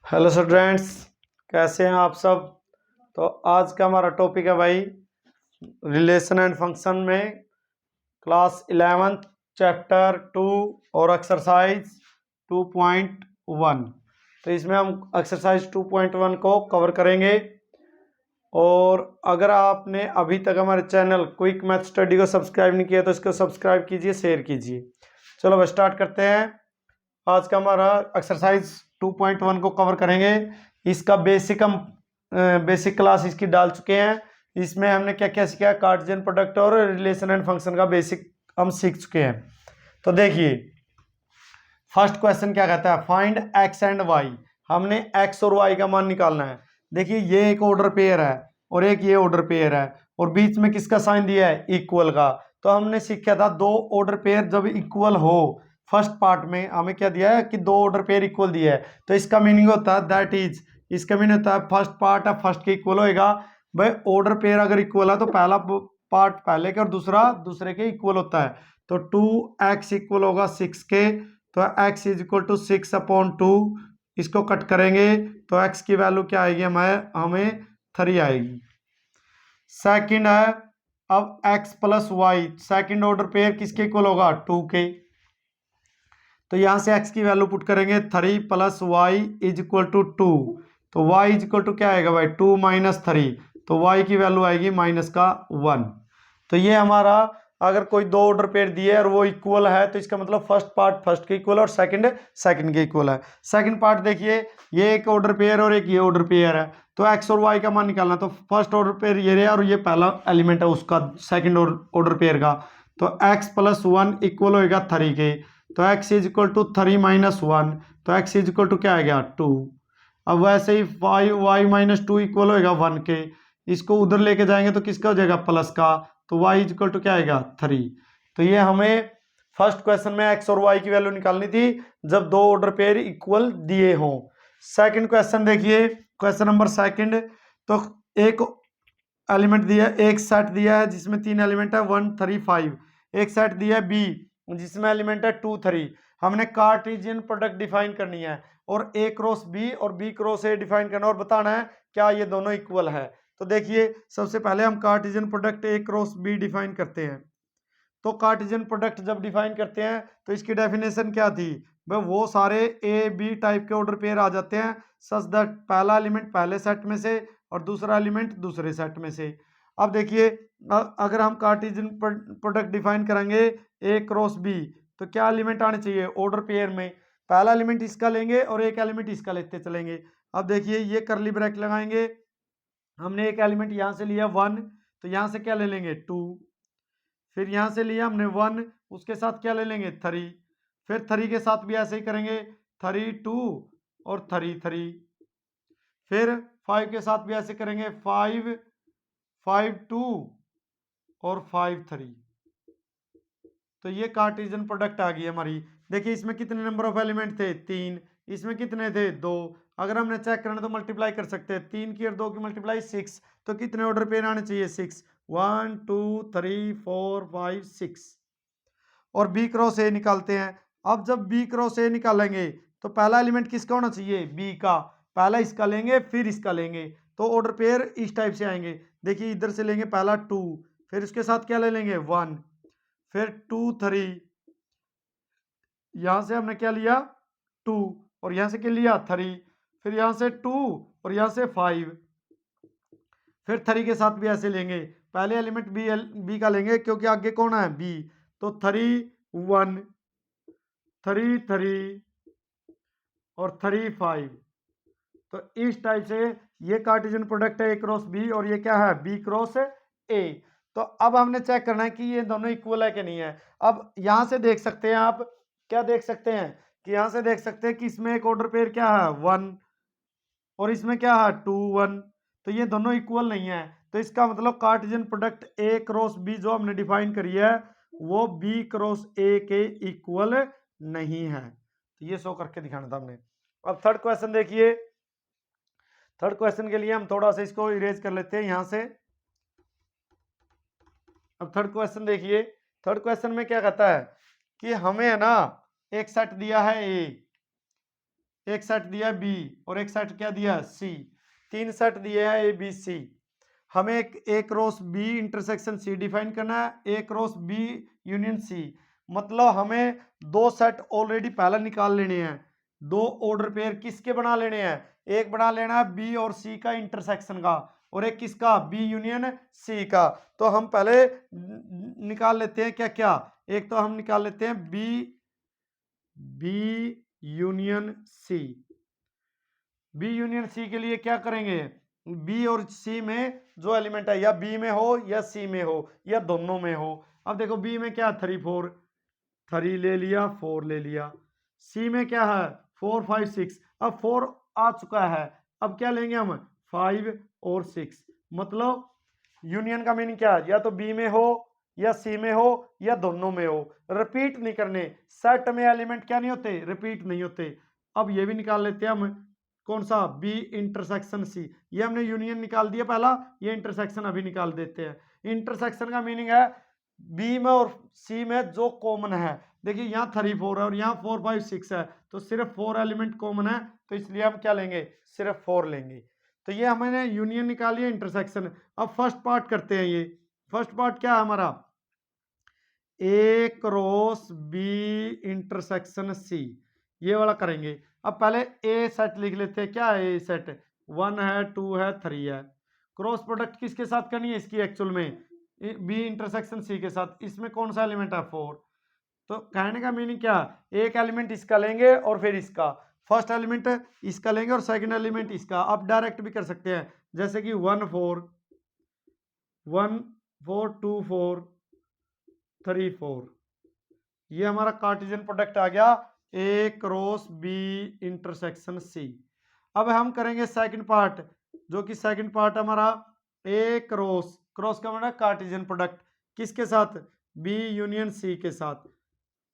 Hello students, कैसे हैं आप सब। तो आज का हमारा टॉपिक है भाई रिलेशन एंड फंक्शन में क्लास 11 चैप्टर 2 और एक्सरसाइज 2.1। तो इसमें हम एक्सरसाइज 2.1 को कवर करेंगे। और अगर आपने अभी तक हमारे चैनल क्विक मैथ स्टडी को सब्सक्राइब नहीं किया तो इसको सब्सक्राइब कीजिए, शेयर कीजिए। चलो बस स्टार्ट करते हैं। आज का हमारा एक्सरसाइज 2.1 को कवर करेंगे। इसका बेसिक क्लास इसकी डाल चुके हैं। इसमें हमने क्या क्या सीखा, कार्टेशियन प्रोडक्ट और रिलेशन एंड फंक्शन का बेसिक हम सीख चुके हैं। तो देखिए फर्स्ट क्वेश्चन क्या कहता है, फाइंड एक्स एंड वाई। हमने एक्स और वाई का मान निकालना है। देखिए ये एक ऑर्डर पेयर है और एक ये ऑर्डर पेयर है और बीच में किसका साइन दिया है, इक्वल का। तो हमने सीखा था दो ऑर्डर पेयर जब इक्वल हो, फर्स्ट पार्ट में हमें क्या दिया है कि दो ऑर्डर पेयर इक्वल दिया है। तो इसका मीनिंग होता है दैट इज, इसका मीनिंग होता है फर्स्ट पार्ट है फर्स्ट के इक्वल होएगा। भाई ऑर्डर पेयर अगर इक्वल है तो पहला पार्ट पहले के और दूसरा दूसरे के इक्वल होता है। तो 2x इक्वल होगा 6 के, तो x इज इक्वल टू 6/2। इसको कट करेंगे तो x की वैल्यू क्या आएगी, हमें 3 आएगी। सेकंड है अब x plus Y, second order pair किसके इक्वल होगा, 2 के। तो यहां से x की वैल्यू पुट करेंगे 3 plus Y is equal to 2। तो y इज इक्वल टू क्या आएगा भाई, 2 माइनस 3। तो y की वैल्यू आएगी -1। तो ये हमारा अगर कोई दो ऑर्डर पेयर दिए और वो इक्वल है तो इसका मतलब फर्स्ट पार्ट फर्स्ट के इक्वल और सेकंड सेकंड के इक्वल है। सेकंड पार्ट देखिए ये एक ऑर्डर पेयर और एक ये ऑर्डर पेयर है। तो x और y का मान निकालना, तो फर्स्ट ऑर्डर पेयर ये रहा और ये पहला एलिमेंट है उसका सेकंड ऑर्डर पेयर का। तो x प्लस 1 इक्वल होगा 3 के। तो x is equal to 3 minus 1। तो x इज इक्वल टू क्या आ गया, 2। अब वैसे ही y माइनस 2 इक्वल होगा 1 के। इसको उधर लेके जाएंगे तो किसका हो जाएगा, प्लस का। तो y इज इक्वल टू क्या आएगा, 3। तो ये हमें फर्स्ट क्वेश्चन में x और y की वैल्यू निकालनी थी जब दो ऑर्डर पेयर इक्वल दिए हों। सेकंड क्वेश्चन देखिए, क्वेश्चन नंबर सेकंड। तो एक एलिमेंट दिया, एक सेट दिया है जिसमें 3 एलिमेंट है 1 3 5। एक सेट दिया है बी जिसमें एलिमेंट है 2 3। हमने कार्टेशियन प्रोडक्ट डिफाइन करनी है और ए क्रॉस बी और बी क्रॉस ए डिफाइन करना और बताना है क्या ये दोनों इक्वल है। तो देखिए सबसे पहले हम Cartesian product A cross B define करते हैं। तो कार्टेशियन प्रोडक्ट जब डिफाइन करते हैं तो इसकी डेफिनेशन क्या थी, भाई वो सारे ए बी टाइप के ऑर्डर पेयर आ जाते हैं सच दैट पहला एलिमेंट पहले सेट में से और दूसरा एलिमेंट दूसरे सेट में से। अब देखिए अगर हम कार्टेशियन प्रोडक्ट डिफाइन करेंगे ए क्रॉस बी तो क्या एलिमेंट आने चाहिए ऑर्डर पेयर में, पहला एलिमेंट इसका लेंगे और एक एलिमेंट इसका लेते चलेंगे। अब देखिए ये करली ब्रैकेट लगाएंगे, हमने एक एलिमेंट यहां से लिया 1 तो यहां से क्या ले लेंगे 2। फिर यहां से लिया हमने 1, उसके साथ क्या ले लेंगे 3। फिर 3 के साथ भी ऐसे ही करेंगे 3 2 और 3 3। फिर 5 के साथ भी ऐसे करेंगे 5 5 2 और 5 3। तो ये कार्टेशियन प्रोडक्ट आ गई हमारी। देखिए इसमें कितने नंबर ऑफ एलिमेंट थे, 3। इसमें कितने थे, 2। अगर हमने चेक करना तो मल्टीप्लाई कर सकते हैं, 3 की और 2 की मल्टीप्लाई 6। तो कितने ऑर्डर पेयर आने चाहिए, 6। 1 2 3 4 5 6। और बी क्रॉस ए निकालते हैं। अब जब बी क्रॉस ए निकालेंगे तो पहला एलिमेंट किसका होना चाहिए, बी का। पहला इसका लेंगे फिर इसका लेंगे तो ऑर्डर पेयर इस टाइप से आएंगे। देखिए इधर से लेंगे पहला 2, फिर उसके साथ क्या ले लेंगे 1, फिर 2 3। यहां से हमने क्या लिया 2 और यहां से क्या लिया 3। फिर यहां से 2 और यहां से 5। फिर 3 के साथ भी ऐसे लेंगे, पहले एलिमेंट बी का लेंगे क्योंकि आगे कौन है, बी। तो 3 1 3 3 और 3 5। तो इस टाइप से ये कार्टेशियन प्रोडक्ट है ए क्रॉस बी और ये क्या है, बी क्रॉस ए। तो अब हमने चेक करना है कि ये दोनों इक्वल है कि नहीं है। अब यहां से देख सकते हैं आप, क्या देख सकते हैं कि यहां से देख सकते हैं कि इसमें एक ऑर्डर पेयर क्या है 1 और इसमें क्या है 2 1। तो ये दोनों इक्वल नहीं है। तो इसका मतलब Cartesian product A cross B जो हमने डिफाइन करी है वो बी क्रॉस ए के इक्वल नहीं है। तो ये शो करके दिखाना था हमने। अब थर्ड क्वेश्चन देखिए, थर्ड क्वेश्चन के लिए हम थोड़ा सा इसको इरेज कर लेते हैं यहां से। अब थर्ड क्वेश्चन देखिए, थर्ड क्वेश्चन में क्या कहता है कि हमें है ना एक सेट दिया है ए, एक सेट दिया बी और एक सेट क्या दिया सी, तीन सेट दिए हैं ए बी सी। हमें एक cross B intersection C define करना है, एक क्रॉस बी यूनियन सी। मतलब हमें दो सेट ऑलरेडी पहले निकाल लेने हैं, दो ऑर्डर पेयर किसके बना लेने हैं, एक बना लेना है बी और सी का इंटरसेक्शन का और एक किसका बी यूनियन सी का। तो हम पहले निकाल लेते हैं क्या क्या, एक तो हम निकाल लेते हैं B union C. B union C के लिए क्या करेंगे, बी और सी में जो एलिमेंट है या बी में हो या सी में हो या दोनों में हो। अब देखो बी में क्या 3 4, 3 ले लिया 4 ले लिया, सी में क्या है 4 5 6, अब 4 आ चुका है, अब क्या लेंगे हम 5 और 6। मतलब यूनियन का मीनिंग क्या है, या तो बी में हो या सी में हो या दोनों में हो, रिपीट नहीं करने। सेट में एलिमेंट क्या नहीं होते, रिपीट नहीं होते। अब ये भी निकाल लेते हैं हम, कौन सा बी इंटरसेक्शन सी, ये हमने यूनियन निकाल दिया पहला, ये इंटरसेक्शन अभी निकाल देते हैं। इंटरसेक्शन का मीनिंग है बी में और सी में जो कॉमन है। देखिए यहाँ 3 4 है और यहाँ 4 5 6 है, तो सिर्फ 4 एलिमेंट कॉमन है, तो इसलिए हम क्या लेंगे सिर्फ 4 लेंगे। तो ये हमने यूनियन निकाली है, इंटरसेक्शन। अब फर्स्ट पार्ट करते हैं, ये फर्स्ट पार्ट क्या है हमारा, ए क्रॉस बी इंटरसेक्शन सी, ये वाला करेंगे। अब पहले ए सेट लिख लेते हैं, क्या है ए सेट 1 है 2 है 3 है। क्रॉस प्रोडक्ट किसके साथ करनी है इसकी, एक्चुअल में बी इंटरसेक्शन सी के साथ, इसमें कौन सा एलिमेंट है 4। तो कहने का मीनिंग क्या, एक एलिमेंट इसका लेंगे और फिर इसका, फर्स्ट एलिमेंट इसका लेंगे और सेकंड एलिमेंट इसका। आप डायरेक्ट भी कर सकते हैं, जैसे कि 1 4 1 4 2 4 3 4, ये हमारा कार्टेशियन प्रोडक्ट आ गया A cross B intersection C. अब हम करेंगे सेकंड पार्ट, जो कि सेकंड पार्ट हमारा ए क्रॉस, क्रॉस का मतलब कार्टेशियन प्रोडक्ट किसके साथ, बी यूनियन सी के साथ।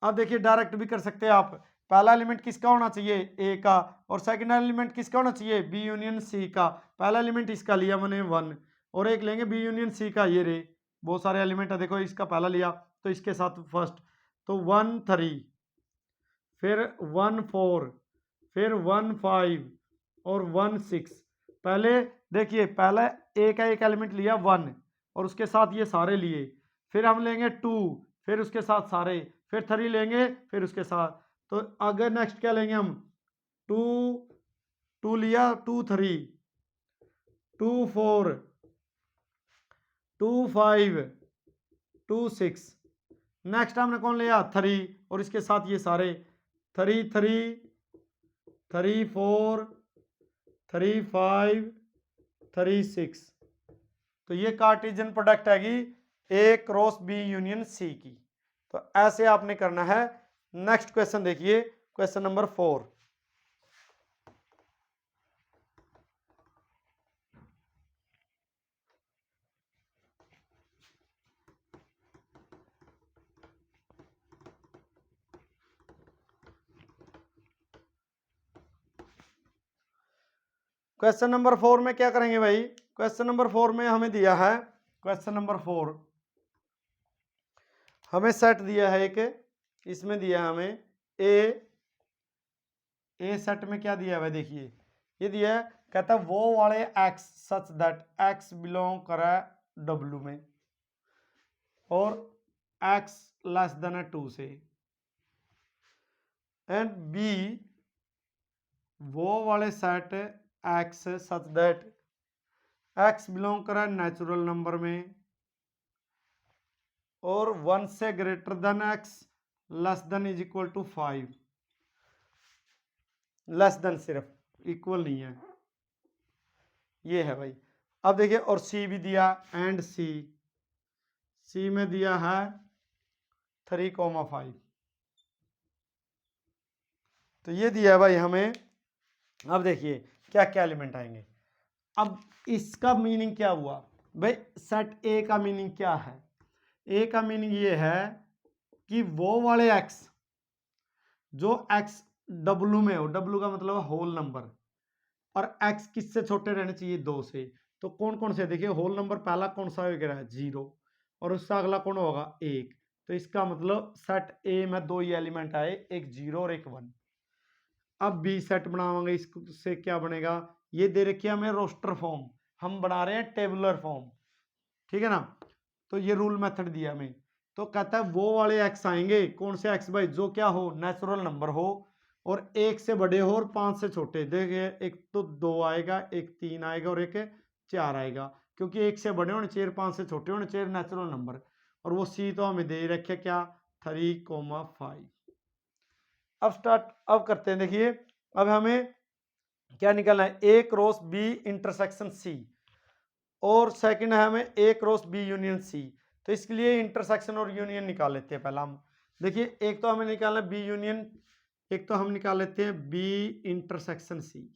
अब देखिए डायरेक्ट भी कर सकते हैं आप, पहला एलिमेंट किसका होना चाहिए ए का और सेकंड एलिमेंट किसका होना चाहिए बी यूनियन सी का। पहला एलिमेंट इसका लिया मैंने 1 और एक लेंगे बी यूनियन सी का, ये रे बहुत सारे एलिमेंट है, देखो इसका पहला लिया तो इसके साथ फर्स्ट, तो 1 3, फिर 1 4, फिर 1 5 और 1 6। पहले देखिए पहले ए का एक एलिमेंट लिया 1 और उसके साथ ये सारे लिए, फिर हम लेंगे 2, फिर उसके साथ सारे, फिर 3 लेंगे फिर उसके साथ। तो अगर नेक्स्ट क्या लेंगे हम 2 2 लिया 2 3 2 4 2 5 2 6। नेक्स्ट हमने कौन लिया 3 और इसके साथ ये सारे 3 3 3 4 3 5 3 6। तो ये कार्टेशियन प्रोडक्ट हैगी ए क्रॉस बी यूनियन सी की। तो ऐसे आपने करना है। नेक्स्ट क्वेश्चन देखिए, क्वेश्चन नंबर 4। क्वेश्चन नंबर 4 में क्या करेंगे भाई, क्वेश्चन नंबर 4 में हमें दिया है, क्वेश्चन नंबर 4 हमें सेट दिया है एक, इसमें दिया है हमें ए सेट में क्या दिया है भाई, देखिए ये दिया है, कहता है वो वाले x such that X belong करे डब्ल्यू में और एक्स लेस देन 2 से, एंड बी वो वाले set X such that X belong करे नेचुरल नंबर में और 1 से greater than X less than is equal to 5, less than सिर्फ इक्वल नहीं है, ये है भाई। अब देखिए और सी भी दिया, एंड सी में दिया है 3,5, तो ये दिया है भाई हमें। अब देखिए क्या क्या एलिमेंट आएंगे। अब इसका मीनिंग क्या हुआ भाई, सेट ए का मीनिंग क्या है, ए का मीनिंग ये है कि वो वाले एक्स जो एक्स डब्लू में हो, डब्लू का मतलब होल नंबर, और एक्स किससे छोटे रहने चाहिए 2 से। तो कौन कौन से देखिए होल नंबर, पहला कौन सा वगैरह है 0 और उससे अगला कौन होगा 1, तो इसका मतलब सेट ए में दो ही एलिमेंट आए, एक 0 और एक 1। अब बी सेट बनावांगे, इससे क्या बनेगा, ये दे रखी है हमें रोस्टर फॉर्म, हम बना रहे हैं टेबुलर फॉर्म, ठीक है ना। तो ये रूल मेथड दिया हमें, तो कहता है वो वाले एक्स आएंगे, कौन से एक्स भाई, जो क्या हो, नेचुरल नंबर हो और एक से बड़े हो और 5 से छोटे। देखिए एक तो 2 आएगा, एक 3 आएगा और एक 4 आएगा, क्योंकि एक से बड़े होने चाहिए, 5 से छोटे होने चाहिए, नेचुरल नंबर। और वो सी तो हमें दे रखे क्या, 3,5। अब करते हैं, देखिए अब हमें क्या निकालना है, A cross B intersection C, और सेकंड है हमें ए क्रॉस बी यूनियन सी। तो इसके लिए इंटरसेक्शन और यूनियन निकाल लेते हैं पहला हम। देखिए एक तो हमें निकालना है बी यूनियन, एक तो हम निकाल लेते हैं बी इंटरसेक्शन सी।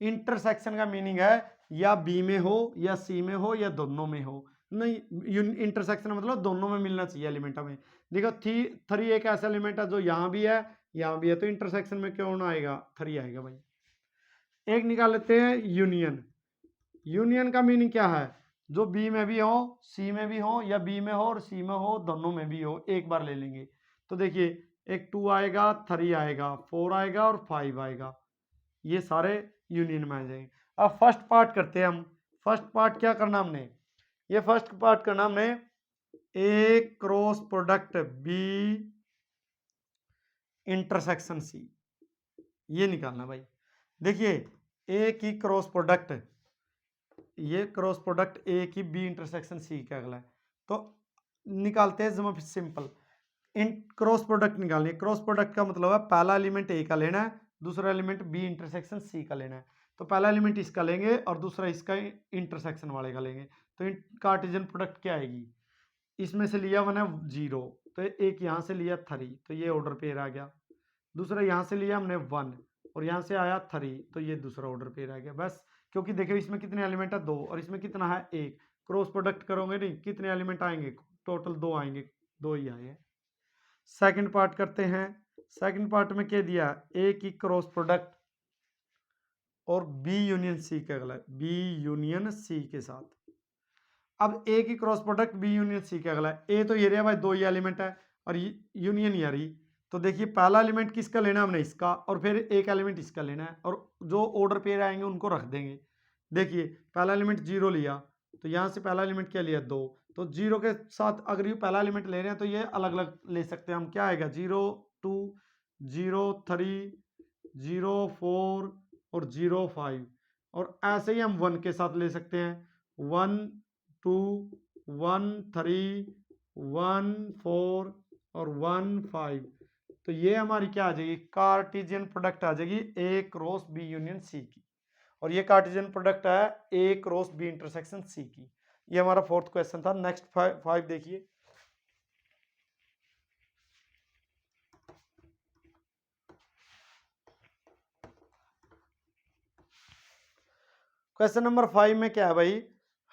इंटरसेक्शन का मीनिंग है या बी में हो या सी में हो या दोनों में हो, नहीं इंटरसेक्शन मतलब दोनों में मिलना चाहिए एलिमेंट हमें। देखो 3 एक ऐसा एलिमेंट है जो यहाँ भी है यहाँ भी है, तो इंटरसेक्शन में कौन आएगा, 3 आएगा भाई। एक निकाल लेते हैं यूनियन। यूनियन का मीनिंग क्या है, जो बी में भी हो सी में भी हो, या बी में हो और सी में हो, दोनों में भी हो, एक बार ले लेंगे। तो देखिए एक 2 आएगा, 3 आएगा, 4 आएगा और 5 आएगा, ये सारे यूनियन में आ जाएंगे। अब फर्स्ट पार्ट करते हैं हम। फर्स्ट पार्ट क्या करना हमने, ये फर्स्ट पार्ट करना हमने A cross product B intersection C, ये निकालना भाई। देखिए ए की क्रॉस प्रोडक्ट, ये क्रॉस प्रोडक्ट ए की बी इंटरसेक्शन सी का अगला है, तो निकालते हैं जमा सिंपल। इन क्रॉस प्रोडक्ट निकालनी है, क्रॉस प्रोडक्ट का मतलब है पहला एलिमेंट ए का लेना है, दूसरा एलिमेंट बी इंटरसेक्शन सी का लेना है। तो पहला एलिमेंट इसका लेंगे और दूसरा इसका इंटरसेक्शन वाले का लेंगे, तो कार्टेशियन प्रोडक्ट क्या आएगी, इसमें से लिया मैंने 0, तो एक यहाँ से लिया 3, तो ये ऑर्डर पेयर आ गया। दूसरा यहाँ से लिया हमने 1 और यहाँ से आया 3, तो ये दूसरा ऑर्डर पेयर आ गया। बस, क्योंकि देखिए इसमें कितने एलिमेंट है, 2, और इसमें कितना है 1, क्रॉस प्रोडक्ट करोगे नहीं, कितने एलिमेंट आएंगे, टोटल 2 आएंगे, 2 ही आए हैं। सेकंड पार्ट करते हैं। सेकंड पार्ट में क्या दिया, ए की क्रॉस प्रोडक्ट और बी यूनियन सी का अगला, बी यूनियन सी के साथ। अब ए की cross product B union C का अगला, ए तो ये रहा भाई 2 ही एलिमेंट है और यूनियन ये रही। तो देखिए पहला एलिमेंट किसका लेना हमने, इसका, और फिर एक एलिमेंट इसका लेना है, और जो ऑर्डर पेयर आएंगे उनको रख देंगे। देखिए पहला एलिमेंट 0 लिया, तो यहाँ से पहला एलिमेंट क्या लिया, 2, तो 0 के साथ अगर ये पहला एलिमेंट ले रहे हैं तो ये अलग अलग ले सकते हैं हम, क्या आएगा 0 2 0 3 0 4 और 0 5, और ऐसे ही हम 1 के साथ ले सकते हैं, 1 2 1 3 1 4 और 1 5। तो ये हमारी क्या आ जाएगी, कार्टेशियन प्रोडक्ट आ जाएगी ए क्रॉस बी यूनियन सी की, और ये कार्टेशियन प्रोडक्ट है A cross B intersection C की। ये हमारा फोर्थ क्वेश्चन था। नेक्स्ट 5 देखिए। क्वेश्चन नंबर 5 में क्या है भाई,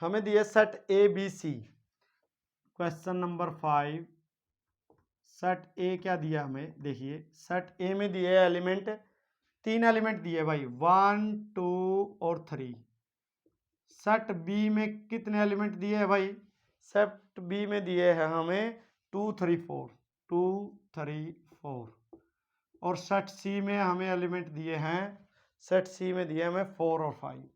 हमें दिया set A B C. Question number 5, set A क्या दिया हमें, देखिए सेट ए में दिए एलिमेंट, 3 एलिमेंट दिए भाई, 1 2 और 3। सेट बी में कितने एलिमेंट दिए हैं भाई, सेट बी में दिए हैं हमें 2 3 4, 2 3 4, और सेट सी में हमें एलिमेंट दिए हैं, सेट सी में दिए हमें 4 और 5।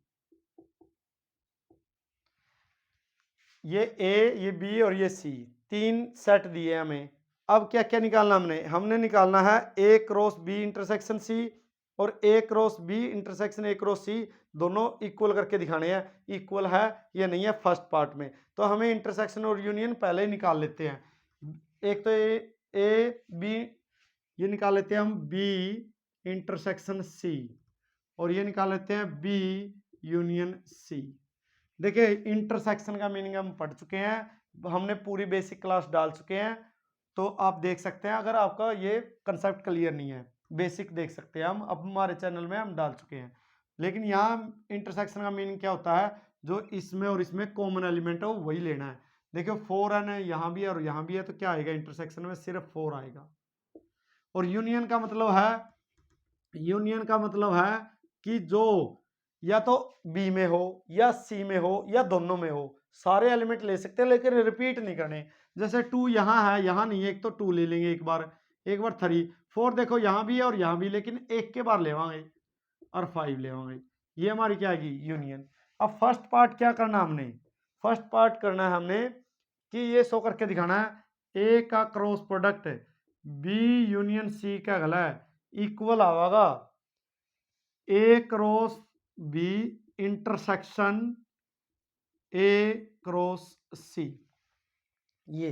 ये ए, ये बी और ये सी, 3 सेट दिए हमें। अब क्या क्या निकालना हमने निकालना है A cross B intersection C और A cross B intersection A cross C, दोनों इक्वल करके दिखाने हैं, इक्वल है या नहीं है फर्स्ट पार्ट में। तो हमें इंटरसेक्शन और यूनियन पहले ही निकाल लेते हैं। एक तो ए बी, ये निकाल लेते हैं हम बी इंटरसेक्शन सी, और ये निकाल लेते हैं बी यूनियन सी। देखिए इंटरसेक्शन का मीनिंग हम पढ़ चुके हैं, हमने पूरी बेसिक क्लास डाल चुके हैं, तो आप देख सकते हैं। अगर आपका ये कंसेप्ट क्लियर नहीं है, बेसिक देख सकते हैं हम, अब हमारे चैनल में हम डाल चुके हैं। लेकिन यहाँ इंटरसेक्शन का मीनिंग क्या होता है, जो इसमें और इसमें कॉमन एलिमेंट है वही लेना है। देखियो 4 है, यहाँ भी है और यहाँ भी है, तो क्या आएगा इंटरसेक्शन में, सिर्फ 4 आएगा। और यूनियन का मतलब है कि जो या तो बी में हो या सी में हो या दोनों में हो, सारे एलिमेंट ले सकते हैं लेकिन रिपीट नहीं करने। जैसे 2 यहाँ है, यहाँ नहीं है, एक तो 2 ले लेंगे एक बार 3, 4 देखो यहाँ भी है और यहाँ भी, लेकिन एक के बार लेवांगे और 5 लेवांगे। ये हमारी क्या आएगी यूनियन। अब फर्स्ट पार्ट क्या करना हमने, फर्स्ट पार्ट करना है हमने कि ये शो करके दिखाना है ए का cross product B union C का गला है इक्वल आवागा A cross B intersection A cross C. ये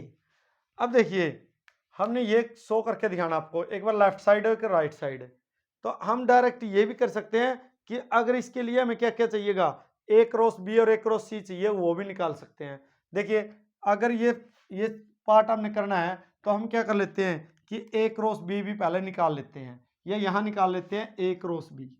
अब देखिए हमने ये शो करके दिखाना आपको, एक बार लेफ्ट साइड है एक राइट साइड है। तो हम डायरेक्ट ये भी कर सकते हैं कि अगर इसके लिए हमें क्या क्या चाहिएगा, ए क्रॉस बी और ए क्रॉस सी चाहिए, वो भी निकाल सकते हैं। देखिए अगर ये पार्ट हमने करना है तो हम क्या कर लेते हैं कि ए क्रॉस बी भी पहले निकाल लेते हैं, या यहाँ निकाल लेते हैं ए क्रॉस बी।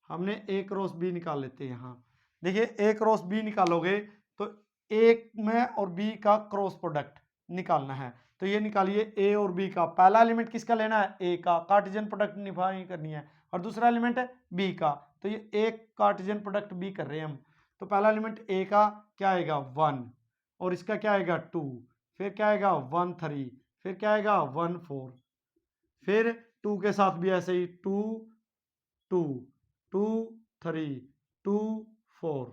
हमने ए क्रॉस बी निकाल लेते हैं यहाँ। देखिए ए क्रॉस बी निकालोगे तो ए में और बी का क्रॉस प्रोडक्ट निकालना है। तो ये निकालिए ए और बी का, पहला एलिमेंट किसका लेना है ए का, कार्टेशियन प्रोडक्ट डिफाइन करनी है, और दूसरा एलिमेंट है बी का। तो ये एक कार्टेशियन प्रोडक्ट बी कर रहे हैं हम। तो पहला एलिमेंट ए का क्या आएगा 1, और इसका क्या आएगा 2, फिर क्या आएगा 1 3, फिर क्या आएगा 1 4, फिर 2 के साथ भी ऐसे ही 2 2 2 3 2 4,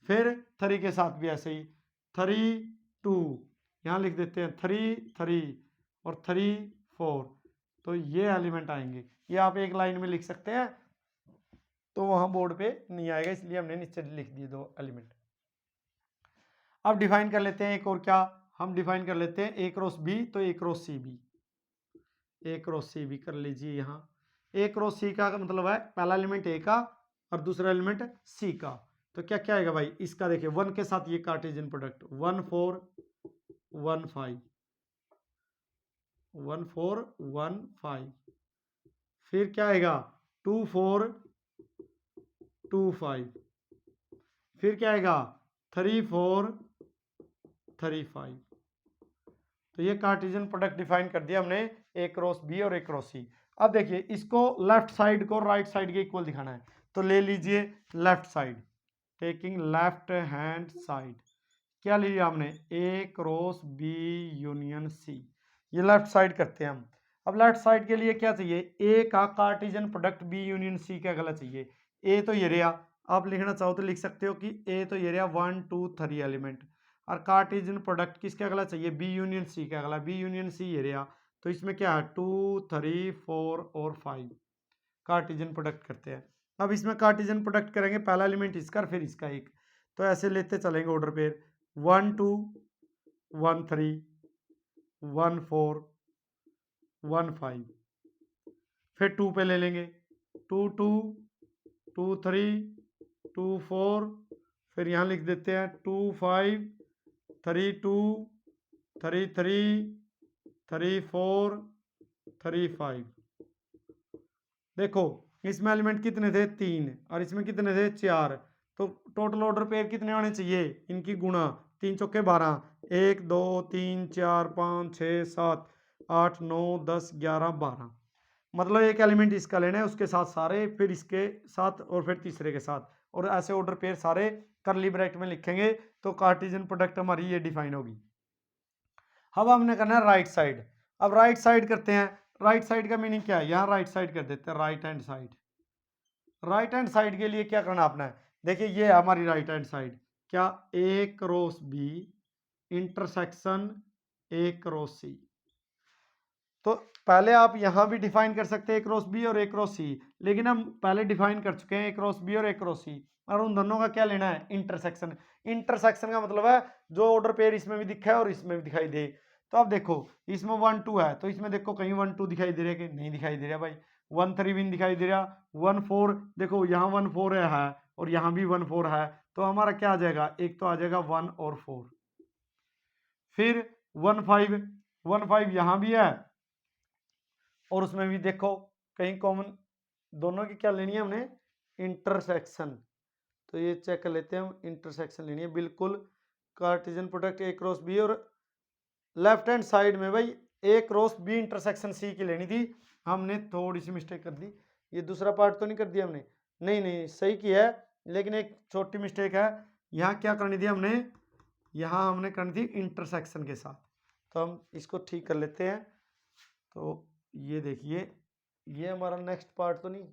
फिर 3 के साथ भी ऐसे ही 3 2, यहाँ लिख देते हैं 3 3 और 3 4। तो ये एलिमेंट आएंगे, ये आप एक लाइन में लिख सकते हैं, तो वहां बोर्ड पे नहीं आएगा, इसलिए हमने नीचे लिख दिए 2 एलिमेंट। अब डिफाइन कर लेते हैं एक और, क्या हम डिफाइन कर लेते हैं ए क्रॉस बी, तो ए क्रॉस सी भी, ए क्रॉस सी भी कर लीजिए। यहाँ ए क्रॉस सी का मतलब है पहला एलिमेंट ए का और दूसरा एलिमेंट सी का। तो क्या क्या आएगा भाई, इसका देखिए 1 के साथ ये कार्टेशियन प्रोडक्ट 1 4 1 5 1 4 1 5, फिर क्या आएगा 2 4 2 5, फिर क्या आएगा 3 4 3 5। तो ये कार्टेशियन प्रोडक्ट डिफाइन कर दिया हमने ए क्रॉस बी और ए क्रॉस सी। अब देखिए इसको लेफ्ट साइड को राइट साइड के इक्वल दिखाना है, तो ले लीजिए left side, taking left hand side, क्या लिया हमने A cross B union C, ये लेफ्ट साइड करते हैं हम। अब लेफ्ट साइड के लिए क्या चाहिए, ए का Cartesian product B union C का गला चाहिए। ए तो ये रहा, आप लिखना चाहो तो लिख सकते हो कि ए तो ये रहा 1 2 3 एलिमेंट, और कार्टेशियन प्रोडक्ट किसका अगला चाहिए बी यूनियन सी का अगला, बी यूनियन सी ये रहा। तो इसमें क्या है 2 3 4 और 5 कार्टेशियन प्रोडक्ट करते हैं। अब इसमें कार्टेशियन प्रोडक्ट करेंगे, पहला एलिमेंट इसका फिर इसका एक, तो ऐसे लेते चलेंगे ऑर्डर पे 1 2 1 3 1 4 1 5, फिर 2 पे ले लेंगे 2 2 2 3 2 4, फिर यहाँ लिख देते हैं 2 5 3 2 3 3 3 4 3 5। देखो इसमें एलिमेंट कितने थे 3 और इसमें कितने थे 4, तो टोटल ऑर्डर पेयर कितने होने चाहिए, इनकी गुणा 3 चौके 12, 1 2 3 4 5 6 7 8 9 10 11 12, मतलब एक एलिमेंट इसका लेना है उसके साथ सारे, फिर इसके साथ और फिर तीसरे के साथ, और ऐसे ऑर्डर पेयर सारे करली ब्रैकेट में लिखेंगे, तो कार्टेशियन प्रोडक्ट हमारी ये डिफाइन होगी। अब हमने करना है राइट साइड। अब राइट साइड करते हैं, राइट साइड का मीनिंग क्या है, यहाँ राइट साइड कर देते हैं right hand side. Right hand side के लिए क्या करना अपना है, देखिए ये है हमारी राइट हैंड साइड, क्या A cross B intersection A cross C. तो पहले आप यहां भी डिफाइन कर सकते हैं ए क्रॉस बी और ए क्रॉस सी, लेकिन हम पहले डिफाइन कर चुके हैं ए क्रॉस बी और ए क्रॉस सी, और उन दोनों का क्या लेना है इंटरसेक्शन। इंटरसेक्शन का मतलब है जो ऑर्डर पेयर इसमें भी दिखा है और इसमें भी दिखाई दे। तो अब देखो इसमें 1 2 है, तो इसमें देखो कहीं 1 2 दिखाई दे रहा है कि नहीं दिखाई दे रहा भाई, 1 3 भी नहीं दिखाई दे रहा, 1 4 देखो यहाँ 1 4 है और यहाँ भी 1 4 है, तो हमारा क्या आ जाएगा, एक तो आ जाएगा 1 और 4, फिर 1 5 यहाँ भी है और उसमें भी देखो कहीं कॉमन, दोनों की क्या लेनी है हमने इंटरसेक्शन। तो ये चेक कर लेते हैं हम, इंटरसेक्शन लेनी है बिल्कुल, Cartesian product A cross B, और लेफ्ट हैंड साइड में भाई A cross B intersection C की लेनी थी, हमने थोड़ी सी मिस्टेक कर दी। ये दूसरा पार्ट तो नहीं कर दिया हमने, नहीं नहीं सही किया है, लेकिन एक छोटी मिस्टेक है, यहाँ क्या करनी थी हमने, यहाँ हमने करनी थी इंटरसेक्शन के साथ। तो हम इसको ठीक कर लेते हैं। तो ये देखिए, ये हमारा नेक्स्ट पार्ट तो नहीं,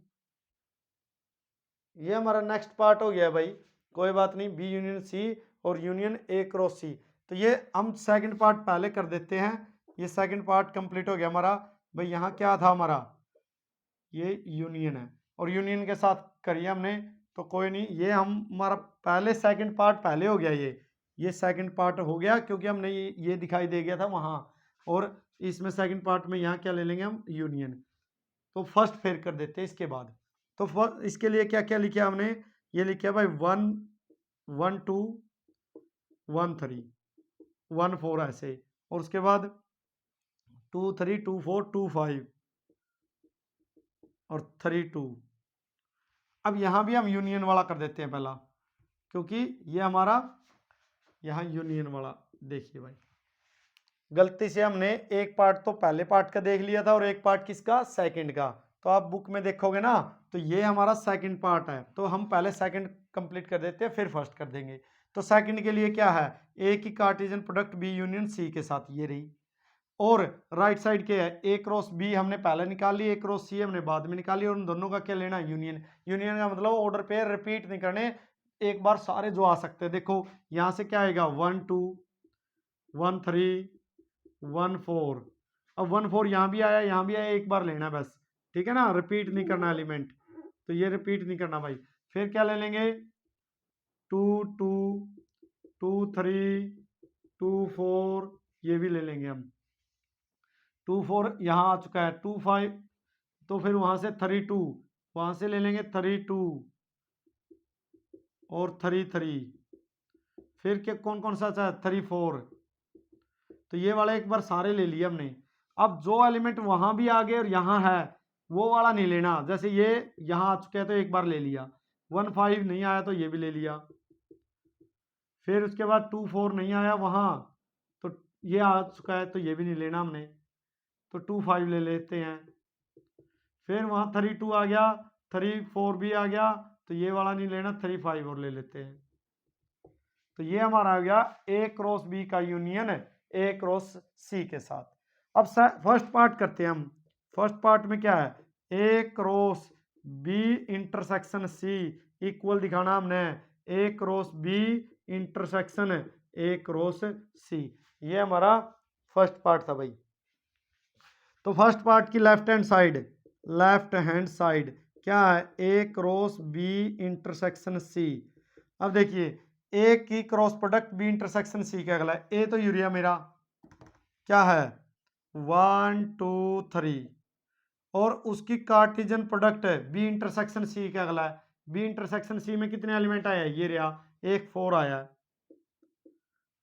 ये हमारा नेक्स्ट पार्ट हो गया भाई, कोई बात नहीं। बी यूनियन सी और यूनियन ए क्रॉस सी। तो ये हम सेकंड पार्ट पहले कर देते हैं। ये सेकंड पार्ट कंप्लीट हो गया हमारा भाई। यहाँ क्या था हमारा, ये यूनियन है और यूनियन के साथ करिए हमने, तो कोई नहीं, ये हम हमारा पहले सेकंड पार्ट पहले हो गया। ये सेकंड पार्ट हो गया क्योंकि हमने ये दिखाई दे गया था वहाँ, और इसमें सेकंड पार्ट में यहाँ क्या ले लेंगे हम, यूनियन। तो फर्स्ट फिर कर देते हैं इसके बाद। तो इसके लिए क्या क्या लिखा हमने, ये लिखा भाई 1 1 2 1 3 1 4 ऐसे, और उसके बाद 2 3 2 4 2 5 और 3 2। अब यहां भी हम यूनियन वाला कर देते हैं पहला, क्योंकि ये हमारा यहाँ यूनियन वाला। देखिए भाई, गलती से हमने एक पार्ट तो पहले पार्ट का देख लिया था और एक पार्ट किसका, सेकंड का। तो आप बुक में देखोगे ना, तो ये हमारा सेकंड पार्ट है, तो हम पहले सेकंड कंप्लीट कर देते हैं फिर फर्स्ट कर देंगे। तो सेकंड के लिए क्या है, ए की Cartesian product B union C के साथ, ये रही। और राइट साइड के है ए क्रॉस बी, हमने पहले निकाल ली, ए क्रॉस सी हमने बाद में निकाली, और उन दोनों का क्या लेना, यूनियन। यूनियन का मतलब ऑर्डर पे रिपीट नहीं करने, एक बार सारे जो आ सकते हैं। देखो यहां से क्या आएगा, 1 2 1 3 1 4। अब 1 4 यहाँ भी आया, यहाँ भी आया, एक बार लेना बस, ठीक है ना, रिपीट नहीं करना एलिमेंट। तो ये रिपीट नहीं करना भाई। फिर क्या ले लेंगे, 2 2 2 3 2 4, ये भी ले लेंगे हम। 2 4 यहाँ आ चुका है, 2 5, तो फिर वहां से 3 2, वहां से ले लेंगे 3 2 और 3 3। फिर क्या कौन कौन सा है, 3 4। तो ये वाला एक बार सारे ले लिए हमने। अब जो एलिमेंट वहां भी आ गए और यहाँ है, वो वाला नहीं लेना। जैसे ये यहाँ आ चुके हैं तो एक बार ले लिया, 1 5 नहीं आया तो ये भी ले लिया। फिर उसके बाद 2 4 नहीं आया वहां, तो ये आ चुका है तो ये भी नहीं लेना हमने, तो 2 5 ले लेते हैं। फिर वहां 3 2 आ गया, 3 4 भी आ गया, तो ये वाला नहीं लेना, 3 5 और ले लेते हैं। तो ये हमारा आ गया ए क्रॉस बी का यूनियन ए क्रॉस सी के साथ। अब फर्स्ट पार्ट करते हैं हम। फर्स्ट पार्ट में क्या है, A cross B intersection C equal दिखाना हमने A cross B intersection A cross C. ये हमारा फर्स्ट पार्ट था भाई। तो फर्स्ट पार्ट की लेफ्ट हैंड साइड क्या है, A cross B intersection C. अब देखिए, ए की cross product B intersection C का अगला है, ए तो यूरिया मेरा क्या है 1 2 3, और उसकी कार्टेशियन प्रोडक्ट है बी इंटरसेक्शन सी का अगला है। बी इंटरसेक्शन सी में कितने एलिमेंट आया, ये रहा, एक 4 आया।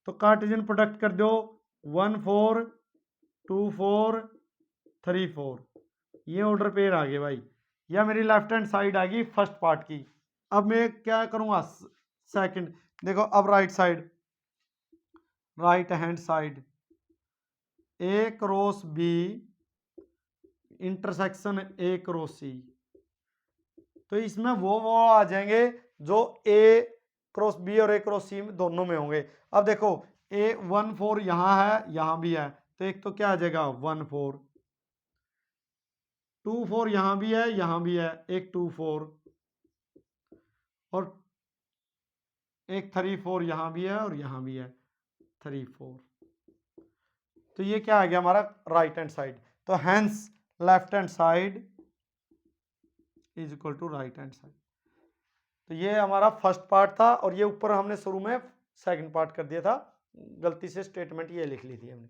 तो कार्टेशियन प्रोडक्ट कर दो, 1 4 2 4 3 4, ये ऑर्डर पेयर आ गए भाई। यह मेरी लेफ्ट हैंड साइड आ गई फर्स्ट पार्ट की। अब मैं क्या करूंगा, सेकंड। देखो अब right hand side A cross B intersection A cross C. तो इसमें वो आ जाएंगे जो ए क्रॉस बी और ए क्रॉस सी दोनों में होंगे। अब देखो ए 1 4 यहाँ है, यहाँ भी है, तो एक तो क्या आ जाएगा 1 4, 2 4 यहाँ भी है, यहाँ भी है, एक 2 4, और एक 3 4 यहाँ भी है और यहाँ भी है 3 4। तो ये क्या आ गया हमारा राइट हैंड साइड। तो hence left hand side is equal to right hand side. तो ये हमारा फर्स्ट पार्ट था, और ये ऊपर हमने शुरू में सेकंड पार्ट कर दिया था, गलती से स्टेटमेंट ये लिख ली थी हमने।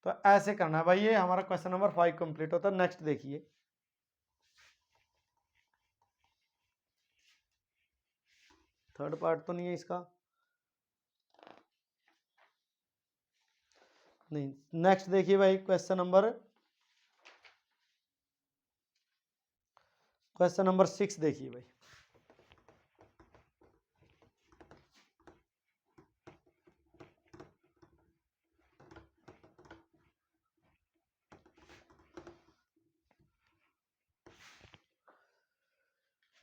तो ऐसे करना है भाई। ये हमारा क्वेश्चन नंबर 5 कंप्लीट होता है। नेक्स्ट देखिए, थर्ड पार्ट तो नहीं है इसका, नहीं। नेक्स्ट देखिए भाई, क्वेश्चन नंबर 6 देखिए भाई।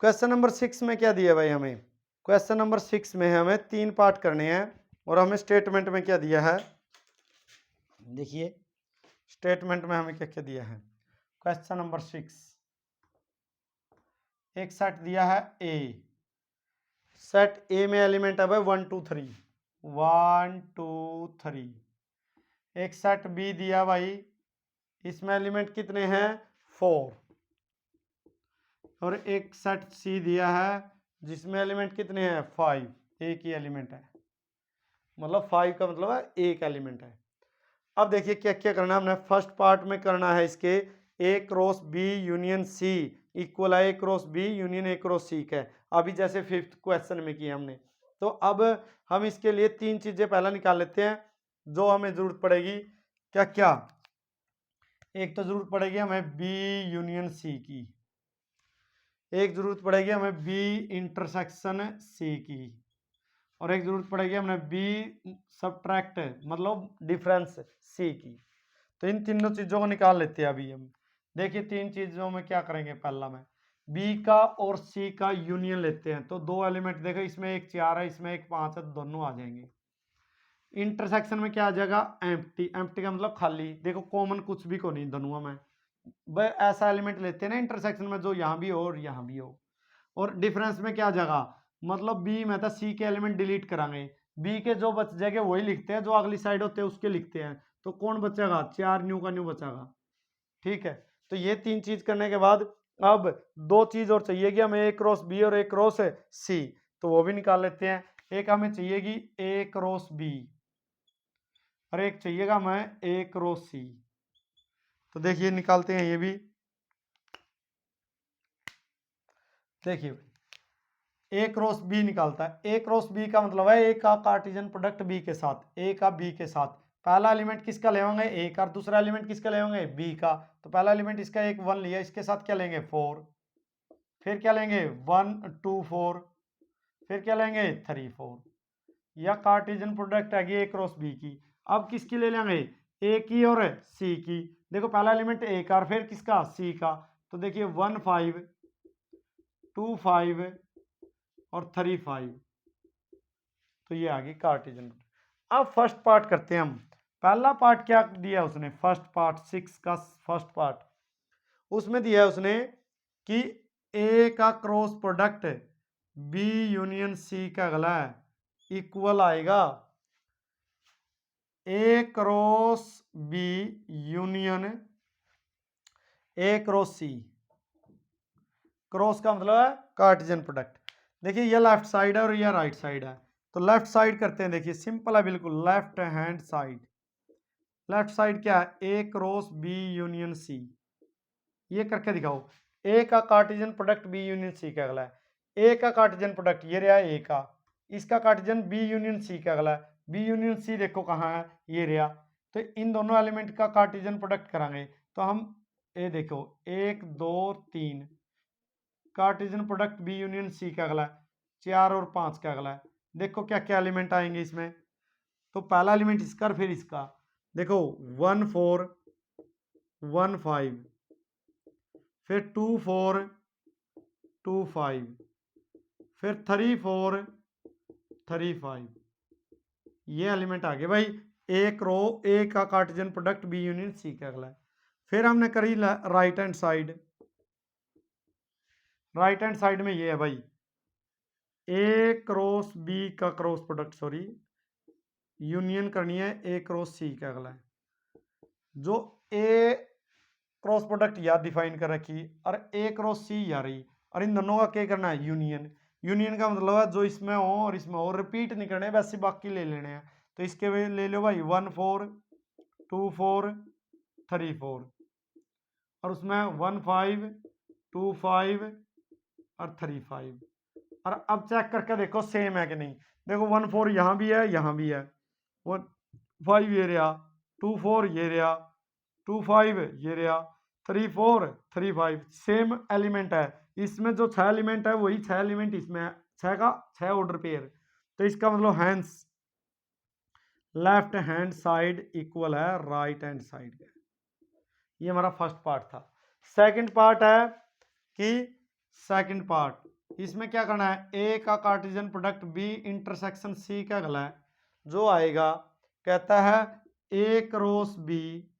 क्वेश्चन नंबर 6 में क्या दिया भाई हमें, क्वेश्चन नंबर 6 में हमें 3 पार्ट करने हैं और हमें स्टेटमेंट में क्या दिया है, देखिए स्टेटमेंट में हमें क्या क्या दिया है। क्वेश्चन नंबर 6, एक सेट दिया है ए, सेट ए में एलिमेंट है भाई 1 2 3, 1 2 3। एक सेट बी दिया भाई, इसमें एलिमेंट कितने हैं 4, और एक सेट सी दिया है जिसमें एलिमेंट कितने हैं 5, एक ही एलिमेंट है, मतलब 5 का मतलब है एक एलिमेंट है। अब देखिए क्या क्या करना है हमने। फर्स्ट पार्ट में करना है इसके A cross B union C equal है A cross B union A cross C का है, अभी जैसे 5th क्वेश्चन में किया हमने। तो अब हम इसके लिए 3 चीजें पहला निकाल लेते हैं जो हमें जरूरत पड़ेगी। क्या क्या, एक तो जरूरत पड़ेगी हमें बी यूनियन सी की, एक जरूरत पड़ेगी हमें बी इंटरसेक्शन सी की, और एक जरूरत पड़ेगी हमें बी सबट्रैक्ट मतलब डिफरेंस सी की। तो इन तीनों चीजों को निकाल लेते हैं अभी हम। देखिए 3 चीजों में क्या करेंगे, पहला में बी का और सी का यूनियन लेते हैं। तो 2 एलिमेंट देखो, इसमें एक 4 है, इसमें एक 5 है, दोनों आ जाएंगे। इंटरसेक्शन में क्या आ जाएगा एम्प्टी, एम्प्टी का मतलब खाली। देखो कॉमन कुछ भी को नहीं दोनों में, भाई ऐसा एलिमेंट लेते हैं ना इंटरसेक्शन में जो यहाँ भी हो और यहाँ भी हो। और डिफरेंस में क्या जगह, मतलब बी में था सी के एलिमेंट डिलीट करांगे, बी के जो बच जाएंगे वही लिखते हैं, जो अगली साइड होते हैं उसके लिखते हैं। तो कौन बचेगा, 4 न्यू का न्यू बचेगा। ठीक है, तो ये 3 चीज करने के बाद अब 2 चीज और चाहिएगी हमें, ए क्रॉस बी और ए क्रॉस सी। तो वो भी निकाल लेते हैं। एक हमें चाहिएगी ए क्रॉस बी और एक चाहिएगा हमें ए क्रॉस सी। तो देखिए निकालते हैं ये भी। देखिए ए क्रॉस बी निकालता है, ए क्रॉस बी का मतलब है ए का कार्टेशियन प्रोडक्ट बी के साथ, ए का बी के साथ। पहला एलिमेंट किसका ले होंगे ए का, दूसरा एलिमेंट किसका ले होंगे बी का। तो पहला एलिमेंट इसका एक 1 लिया, इसके साथ क्या लेंगे 4, फिर क्या लेंगे 1 2 4, फिर क्या लेंगे 3 4। यह कार्टेशियन प्रोडक्ट है ए क्रॉस बी की। अब किसकी ले लेंगे ए की और सी की। देखो पहला एलिमेंट ए का और फिर किसका सी का। तो देखिए 1 5 2 5 और 3 5। तो ये आ गई कार्टेशियन। अब फर्स्ट पार्ट करते हैं हम। पहला पार्ट क्या दिया उसने, फर्स्ट पार्ट 6 का फर्स्ट पार्ट, उसमें दिया है उसने कि ए का cross product B union C का अगला है इक्वल आएगा A cross B union A cross C. Cross का मतलब है कार्टेशियन प्रोडक्ट। देखिए ये लेफ्ट साइड है और ये राइट साइड है। तो लेफ्ट साइड करते हैं, देखिए सिंपल है बिल्कुल, left hand side. Left side क्या है A cross B union C, ये करके दिखाओ। ए का Cartesian product B union C का अगला है, ए का कार्टेशियन प्रोडक्ट ये रहा ए का, इसका कार्टेशियन बी यूनियन सी का अगला है, बी यूनियन सी देखो कहाँ है ये रहा। तो इन दोनों एलिमेंट का कार्टेशियन प्रोडक्ट करांगे। तो हम ए देखो 1 2 3, Cartesian product B union C का अगला है, 4 और 5 का अगला है। देखो क्या क्या एलिमेंट आएंगे इसमें। तो पहला एलिमेंट इसका और फिर इसका, देखो 1 4 1 5, फिर 2 4 2 5, फिर 3 4 3 5। ये एलिमेंट आ गए भाई एक रो ए का Cartesian product B union C का अगला है। फिर हमने करी right hand side. Right hand side में ये है भाई ए क्रॉस बी का क्रॉस प्रोडक्ट, सॉरी यूनियन करनी है ए क्रॉस सी का अगला है। जो ए क्रॉस प्रोडक्ट याद डिफाइन कर रखी और ए क्रॉस सी या रही, और इन दोनों का क्या करना है यूनियन। यूनियन का मतलब है जो इसमें हो और इसमें हो, रिपीट नहीं करने, वैसे बाकी ले लेने हैं। तो इसके वे ले लो भाई 1 4 2 4 3 4, और उसमें 1 5 2 5 और 3 5। और अब चेक करके देखो सेम है कि नहीं। देखो 1 4 यहाँ भी है यहाँ भी है, 1 5 ये रहा, 2 4 ये रहा, 2 5 ये रहा, 3 4 3 5 सेम एलिमेंट है। इसमें जो 6 एलिमेंट है वही 6 एलिमेंट इसमें है, 6 का 6 ऑर्डर पेयर। तो इसका मतलब hence left hand side equal है राइट हैंड साइड के। ये हमारा फर्स्ट पार्ट था। सेकंड पार्ट है कि सेकंड पार्ट इसमें क्या करना है, ए का Cartesian product B intersection C का गला है, जो आएगा कहता है A cross B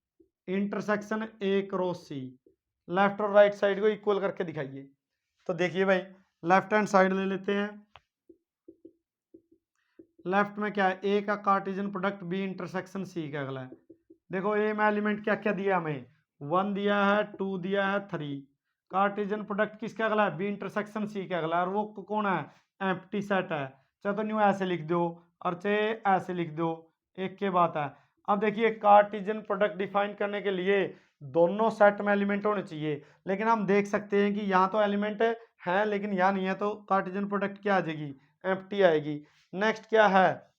intersection A cross C, left और राइट साइड को इक्वल करके दिखाइए। तो देखिए भाई, लेफ्ट हैंड साइड ले लेते हैं। लेफ्ट में क्या है, ए का Cartesian product B intersection C का अगला है। देखो ए में एलिमेंट क्या क्या दिया हमें, 1 दिया है, 2 दिया है, 3। कार्टेशियन प्रोडक्ट किसका अगला है, बी इंटरसेक्शन सी का अगला है, और वो कौन है, एम्प्टी सेट है। चाहे तो न्यू ऐसे लिख दो और चाहे ऐसे लिख दो, एक के बात है। अब देखिए कार्टेशियन प्रोडक्ट डिफाइन करने के लिए दोनों सेट में एलिमेंट होने चाहिए, लेकिन हम देख सकते हैं कि यहाँ तो एलिमेंट है लेकिन यहाँ नहीं है, तो कार्टेशियन प्रोडक्ट क्या आ जाएगी, एम्प्टी आएगी। नेक्स्ट क्या है,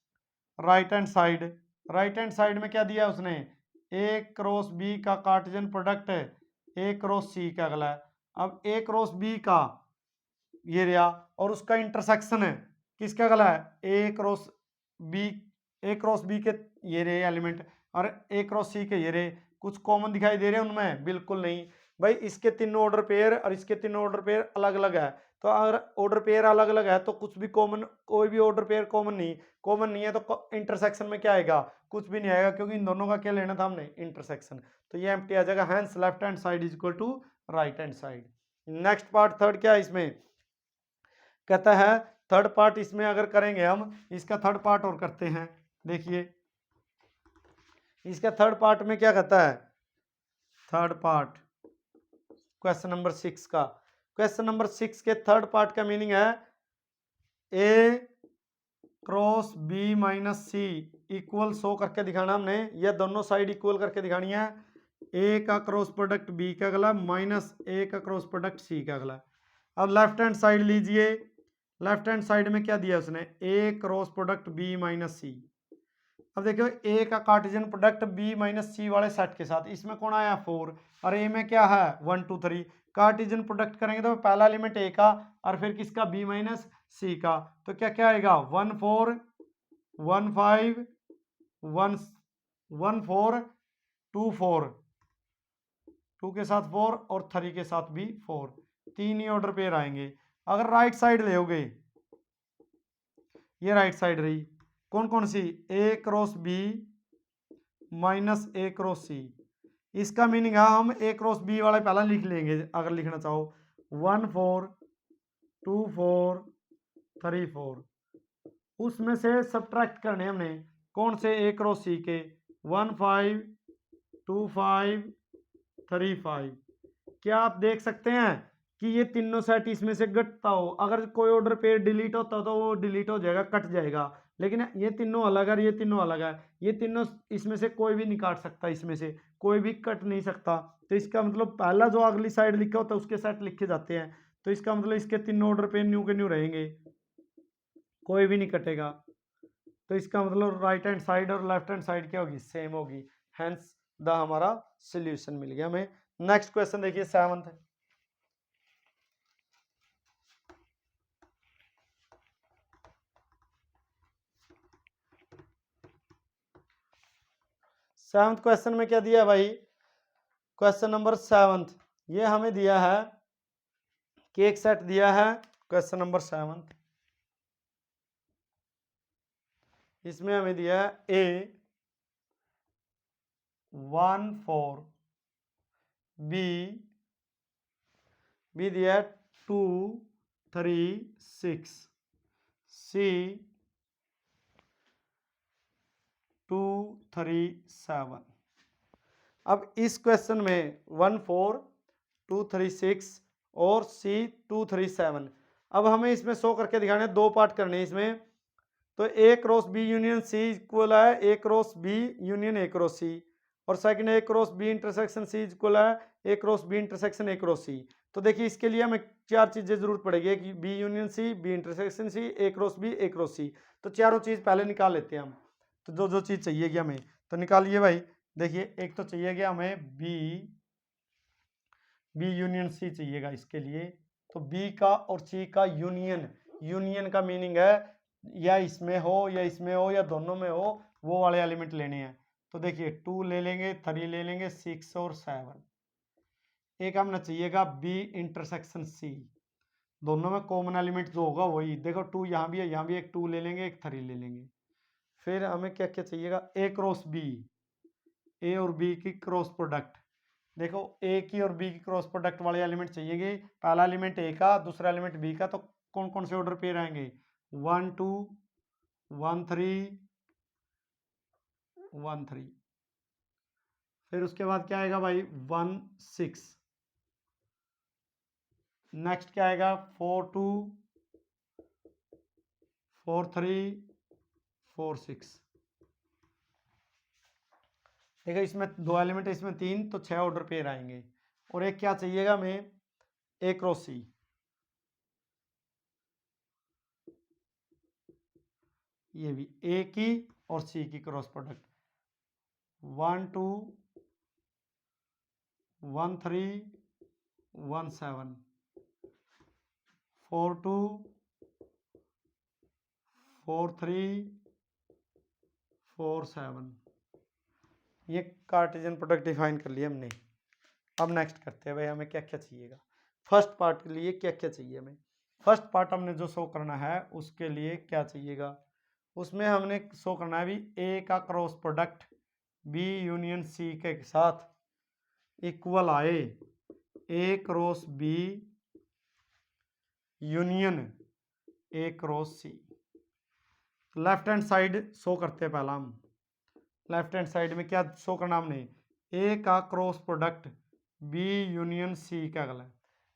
right hand side. Right hand side में क्या दिया उसने, ए क्रॉस बी का Cartesian product A cross C का अगला है। अब ए क्रॉस बी का ये रहा, और उसका इंटरसेक्शन है किसका गला है, A cross B, A cross B के ये रहे एलिमेंट, और ए क्रॉस सी के ये रहे। कुछ कॉमन दिखाई दे रहे हैं उनमें, बिल्कुल नहीं भाई। इसके तीनों ऑर्डर पेयर और इसके तीनों ऑर्डर पेयर अलग अलग है, तो अगर ऑर्डर पेयर अलग अलग है तो कुछ भी कॉमन, कोई भी ऑर्डर पेयर कॉमन नहीं है, तो इंटरसेक्शन में क्या आएगा, कुछ भी नहीं आएगा, क्योंकि इन दोनों का क्या लेना था हमने, इंटरसेक्शन। तो ये एम्प्टी आ जाएगा, hence left hand side is equal to right hand side. Next part third क्या है इसमें, कहता है थर्ड पार्ट इसमें अगर करेंगे हम, इसका थर्ड पार्ट और करते हैं। देखिए इसका थर्ड पार्ट में क्या कहता है, थर्ड पार्ट क्वेश्चन नंबर 6 का, क्वेश्चन नंबर 6 के थर्ड पार्ट का मीनिंग है A cross B minus C equal show करके दिखाना हमने, यह दोनों साइड इक्वल करके दिखानी है। ए का क्रॉस प्रोडक्ट बी का अगला माइनस ए का क्रॉस प्रोडक्ट सी का अगला। अब लेफ्ट हैंड साइड लीजिए, लेफ्ट हैंड साइड में क्या दिया उसने, ए क्रॉस प्रोडक्ट बी माइनस सी। अब देखो ए का कार्टेशियन प्रोडक्ट बी माइनस सी वाले सेट के साथ, इसमें कौन आया 4, और ए में क्या है 1 2 3। कार्टेशियन प्रोडक्ट करेंगे तो पहला एलिमेंट ए का और फिर किसका, बी माइनस सी का, तो क्या क्या आएगा 1 4 1 5 1 1 4 2 4, 2 के साथ 4 और 3 के साथ भी 4, तीन ही ऑर्डर पेयर आएंगे। अगर राइट साइड ले, ये राइट साइड रही, कौन कौन सी, A cross B minus A cross सी। इसका मीनिंग है हम ए क्रॉस बी वाला पहला लिख लेंगे अगर लिखना चाहो, 1 4 2 4 3 4, उसमें से सब्ट्रैक्ट करने हमने कौन से, ए क्रॉस सी के, 1 5 2 5 3 5। क्या आप देख सकते हैं कि ये तीनों सेट इसमें से घटता हो, अगर कोई ऑर्डर पेयर डिलीट होता तो वो डिलीट हो जाएगा, कट जाएगा, लेकिन ये तीनों अलग है, ये तीनों अलग है, ये तीनों इसमें से कोई भी नहीं काट सकता, इसमें से कोई भी कट नहीं सकता। तो इसका मतलब पहला जो अगली साइड लिखा होता है उसके सेट लिखे जाते हैं, तो इसका मतलब इसके तीनों ऑर्डर पेयर न्यू के न्यू रहेंगे, कोई भी नहीं कटेगा। तो इसका मतलब राइट हैंड साइड और लेफ्ट हैंड साइड क्या होगी, सेम होगी, हेंस द हमारा सोल्यूशन मिल गया हमें। नेक्स्ट क्वेश्चन देखिए 7th, सेवंथ क्वेश्चन में क्या दिया है भाई, क्वेश्चन नंबर 7th, ये हमें दिया है कि एक सेट दिया है क्वेश्चन नंबर 7th, इसमें हमें दिया है ए 1 4 बी दिया है 2 3 6 सी 2 3 7। अब इस क्वेश्चन में 1 4 2 3 6 और सी 2 3 7, अब हमें इसमें शो करके दिखाने, दो पार्ट करने इसमें। तो A cross B union C equal है A cross B union A cross C, और second A cross B intersection C equal है A cross B intersection A cross C. तो देखिए इसके लिए हमें चार चीजें जरूरत पड़ेगी, कि B union C, B intersection C, A cross B, A cross C. तो चारों चीज पहले निकाल लेते हैं हम, तो जो जो चीज चाहिए कि हमें, तो निकालिए भाई। देखिए एक तो चाहिए कि हमें बी यूनियन सी चाहिएगा इसके लिए, तो बी का और सी का यूनियन, यूनियन का मीनिंग है या इसमें हो या इसमें हो या दोनों में हो, वो वाले एलिमेंट लेने हैं। तो देखिए 2 ले लेंगे, 3 ले लेंगे, 6 और 7। एक हमने चाहिएगा बी इंटरसेक्शन सी, दोनों में कॉमन एलिमेंट जो होगा वही, देखो 2 यहाँ भी है, यहाँ भी एक 2 ले लेंगे, एक 3 ले लेंगे। फिर हमें क्या क्या चाहिएगा, ए क्रॉस बी, ए और बी की क्रॉस प्रोडक्ट। देखो ए की और बी की क्रॉस प्रोडक्ट वाले एलिमेंट चाहिएगी, पहला एलिमेंट ए का, दूसरा एलिमेंट बी का, तो कौन कौन से ऑर्डर पे रहेंगे, 1 2 1 3 1 3। फिर उसके बाद क्या आएगा भाई, 1 6। नेक्स्ट क्या आएगा, 4 2 4 3 4 6। देखो इसमें 2 एलिमेंट है, इसमें 3, तो 6 ऑर्डर पेयर आएंगे। और एक क्या चाहिएगा हमें, ए क्रॉस सी, ये भी ए की और सी की क्रॉस प्रोडक्ट, 1 2 1 3 1 7 4 2 4 3 4 7। ये कार्टेशियन प्रोडक्ट डिफाइन कर लिया हमने। अब नेक्स्ट करते हैं भाई, हमें क्या क्या चाहिएगा। फर्स्ट पार्ट के लिए क्या क्या चाहिए हमें, फर्स्ट पार्ट हमने जो शो करना है उसके लिए क्या चाहिएगा, उसमें हमने शो करना है भी ए का cross product B union C के साथ इक्वल आए A cross B union A cross C. Left hand side show करते हैं पहला हम। लेफ्ट हैंड साइड में क्या शो करना हमने, ए का cross product B union C का अगला है,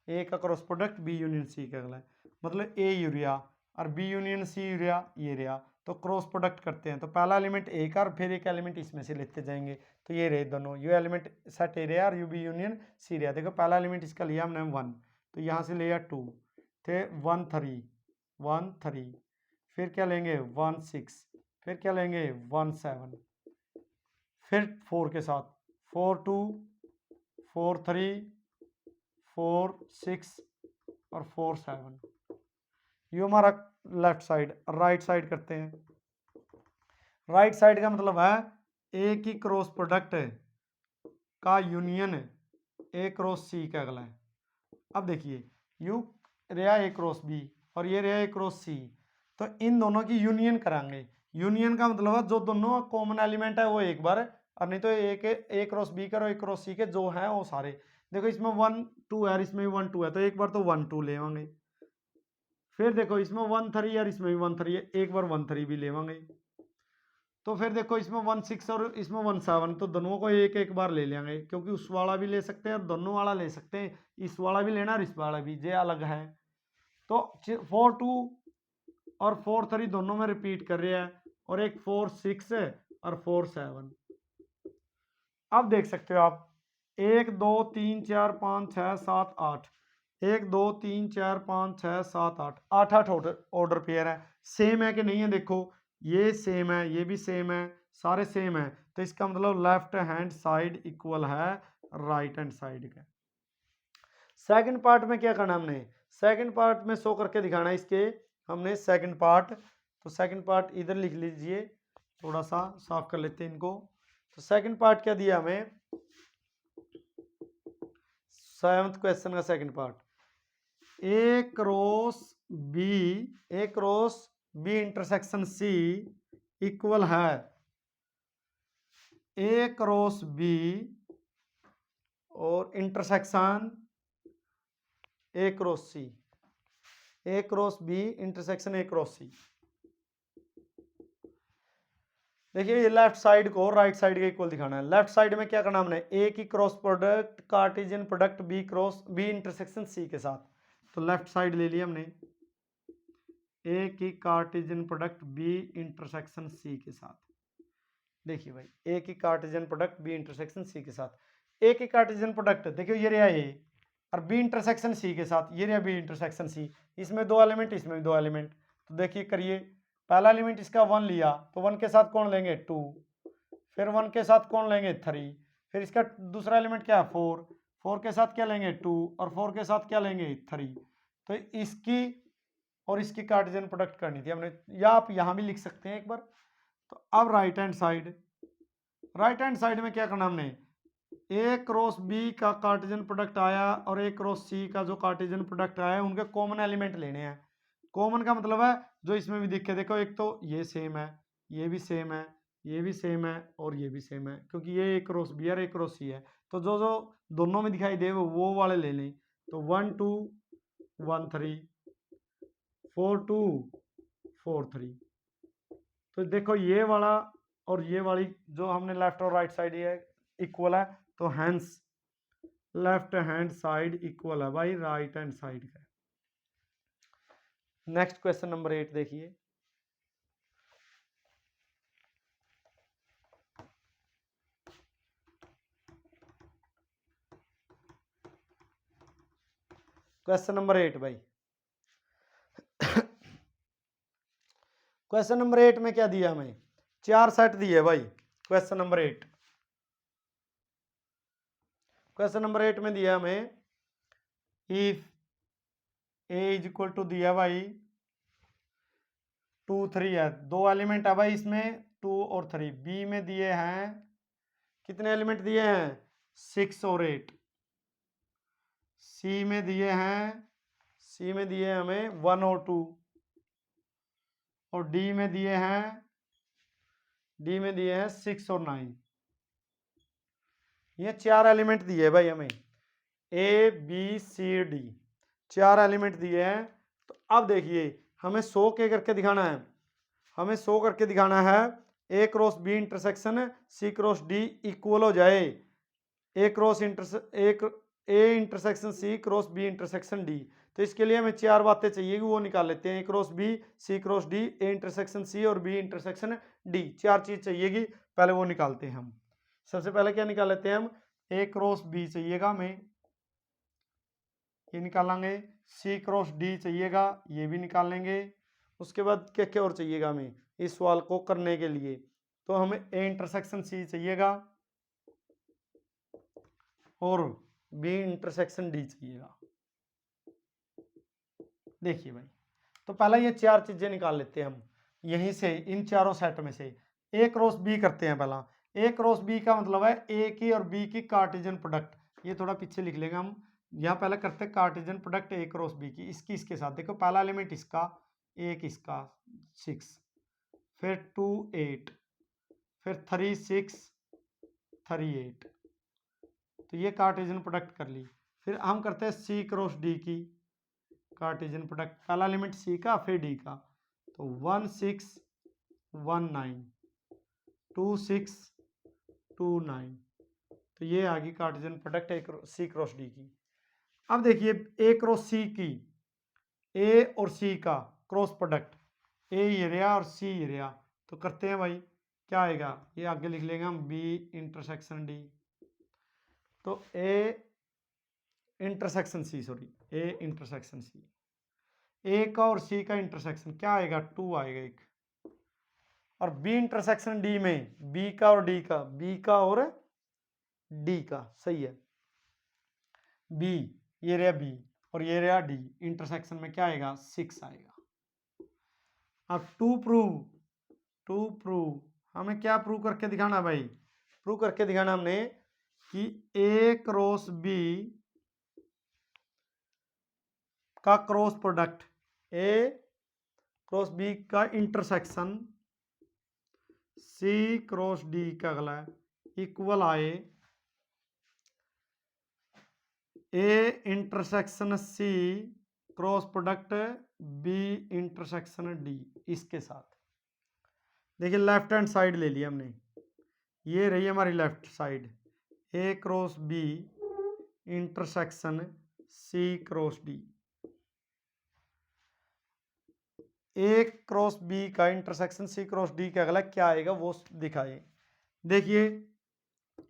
ए का cross product B union C का अगला है, मतलब ए यूरिया और बी यूनियन सी यूरिया, ये रहा। तो क्रॉस प्रोडक्ट करते हैं, तो पहला एलिमेंट ए का और फिर एक एलिमेंट इसमें से लेते जाएंगे, तो ये रहे दोनों, ये एलिमेंट सेट ए रहा और यू बी यूनियन सी रहा। देखो पहला एलिमेंट इसका लिया हमने 1, तो यहाँ से लिया 2, थे 1 3 1 3, फिर क्या लेंगे 1 6, फिर क्या लेंगे 1 7, फिर 4 के साथ 4 2 4 3 4 6 और 4 7। ये हमारा लेफ्ट साइड। राइट साइड करते हैं। राइट साइड का मतलब है ए की क्रॉस प्रोडक्ट का यूनियन ए क्रॉस सी का अगला है। अब देखिए यू रहा ए क्रॉस बी और ये रहा ए क्रॉस सी, तो इन दोनों की यूनियन कराएंगे। यूनियन का मतलब है जो दोनों कॉमन एलिमेंट है वो एक बार, और नहीं तो ए क्रॉस बी का और ए क्रॉस सी के जो है वो सारे। देखो इसमें 1 2 है, इसमें भी 1 2 है, तो एक बार तो 1 2 लेवांगे। फिर देखो इसमें 1 3 है, इसमें भी 1 3 है, एक बार 1 3 भी लेवांगे। तो फिर देखो इसमें 1 6 और इसमें 1 7, तो दोनों को एक एक बार ले लेंगे, क्योंकि उस वाला भी ले सकते हैं और दोनों वाला ले सकते हैं, इस वाला भी लेना और इस वाला भी, ये अलग है। तो 4 2 और 4 3 दोनों में रिपीट कर रहे हैं, और एक 4 6 है और 4 7। अब देख सकते हो आप 1 2 3 4 5 6 7 8, 1 2 3 4 5 6 7 8, 8 8 ऑर्डर पेयर है। सेम है कि नहीं है, देखो ये सेम है, ये भी सेम है, सारे सेम है, तो इसका मतलब लेफ्ट हैंड साइड इक्वल है राइट हैंड साइड का। सेकंड पार्ट में क्या करना हमने, सेकंड पार्ट में शो करके दिखाना है इसके हमने सेकंड पार्ट। तो सेकंड पार्ट इधर लिख लीजिए, थोड़ा सा साफ कर लेते हैं इनको। तो सेकंड पार्ट क्या दिया हमें, 7th क्वेश्चन का second part, A cross B, A cross B intersection C equal है ए क्रॉस बी और intersection A cross C, A cross B intersection A cross C. देखिए ये लेफ्ट साइड को right side के equal दिखाना है। Left side में क्या करना हमने, ए की cross product Cartesian product B cross B intersection C के साथ। तो लेफ्ट साइड ले लिया हमने, ए की Cartesian product B intersection C के साथ। देखिए भाई ए की Cartesian product B intersection C के साथ, ए की कार्टेशियन प्रोडक्ट देखियो ये रहा ए, और बी इंटरसेक्शन सी के साथ ये रहा बी इंटरसेक्शन सी, इसमें 2 एलिमेंट इसमें भी 2 एलिमेंट। तो देखिए करिए, पहला एलिमेंट इसका 1 लिया, तो 1 के साथ कौन लेंगे 2, फिर 1 के साथ कौन लेंगे 3, फिर इसका दूसरा एलिमेंट क्या है 4, 4 के साथ क्या लेंगे 2, और 4 के साथ क्या लेंगे 3। तो इसकी और इसकी कार्टेशियन प्रोडक्ट करनी थी हमने, या आप यहाँ भी लिख सकते हैं एक बार। तो अब right hand side, right hand side में क्या करना हमने, ए क्रॉस बी का कार्टेशियन प्रोडक्ट आया और ए क्रॉस सी का जो कार्टेशियन प्रोडक्ट आया, उनके कॉमन एलिमेंट लेने हैं। कॉमन का मतलब है जो इसमें भी दिखे, देखो एक तो ये सेम है, ये भी सेम है, ये भी सेम है और ये भी सेम है, क्योंकि ये ए क्रॉस बी और ए क्रॉस सी है। तो जो जो दोनों में दिखाई दे वो वाले ले लें। तो 1 2 1 3 4 2 4 3। तो देखो ये वाला और ये वाली जो हमने लेफ्ट और राइट साइड ये इक्वल है, तो hence left hand side equal है भाई राइट हैंड साइड का। नेक्स्ट क्वेश्चन नंबर 8 देखिए। क्वेश्चन नंबर 8 भाई। क्वेश्चन नंबर 8 में क्या दिया हमें? 4 सेट दिए भाई। क्वेश्चन नंबर 8, क्वेश्चन नंबर 8 में दिया हमें if A is equal to दिया भाई 2 3 है, दो एलिमेंट है भाई इसमें 2 और 3। बी में दिए हैं कितने एलिमेंट दिए हैं? 6 और 8। सी में दिए हैं, सी में दिए हैं हमें 1 और 2। और डी में दिए हैं, डी में दिए हैं 6 और 9। ये 4 एलिमेंट दिए भाई हमें, A B C D 4 element दिए हैं। तो अब देखिए हमें 100 के करके दिखाना है, हमें 100 करके दिखाना है A cross B intersection C cross D equal हो जाए A cross A intersection C cross B intersection D. तो इसके लिए हमें 4 बातें चाहिए, वो निकाल लेते हैं। A cross B, C cross D, A intersection C और बी इंटरसेक्शन डी, 4 चीज चाहिएगी। पहले वो निकालते हैं हम। सबसे पहले क्या निकाल लेते हैं हम? ए क्रॉस बी चाहिएगा हमें, ये निकालेंगे। सी क्रॉस डी चाहिएगा, ये भी निकाल लेंगे। उसके बाद क्या क्या और चाहिएगा हमें इस सवाल को करने के लिए? तो हमें ए इंटरसेक्शन सी चाहिएगा और बी इंटरसेक्शन डी चाहिएगा। देखिए भाई, तो पहला ये 4 चीजें निकाल लेते हैं हम यहीं से, इन चारों सेट में से। ए क्रॉस बी करते हैं पहला। ए क्रॉस बी का मतलब है ए की और बी की कार्टेशियन प्रोडक्ट। ये थोड़ा पीछे लिख लेंगे हम। यहाँ पहले करते हैं Cartesian product A cross B की, इसकी इसके साथ। देखो पहला एलिमेंट इसका, एक इसका 6, फिर 2 8, फिर 3 6 3 8। तो ये कार्टेशियन प्रोडक्ट कर ली। फिर हम करते हैं सी क्रॉस डी की कार्टेशियन प्रोडक्ट, पहला एलिमेंट सी का फिर डी का। तो 1 6 1 9 2 6 2 9। तो ये आ गई Cartesian product C cross D की। अब देखिए ए क्रॉस सी की, ए और सी का क्रॉस प्रोडक्ट, ए ये रहा और सी ये रहा। तो करते हैं भाई, क्या आएगा? ये आगे लिख लेंगे हम बी इंटरसेक्शन डी। तो A intersection C, sorry A intersection C, A का और सी का इंटरसेक्शन क्या आएगा? 2 आएगा एक। और बी इंटरसेक्शन डी में बी का और डी का, बी का और डी का, सही है। बी ये रहा बी और ये रहा डी, इंटरसेक्शन में क्या आएगा? 6 आएगा। अब टू प्रूव हमें क्या प्रूव करके दिखाना भाई? प्रूव करके दिखाना हमने कि ए क्रॉस बी का cross product, A cross B का इंटरसेक्शन सी क्रॉस डी का अगला इक्वल आए A intersection C cross product B intersection D इसके साथ। देखिए लेफ्ट हैंड साइड ले लिया हमने, ये रही हमारी left side, A cross B intersection C cross D. A cross B का इंटरसेक्शन सी क्रॉस डी का अगला क्या आएगा वो दिखाए। देखिए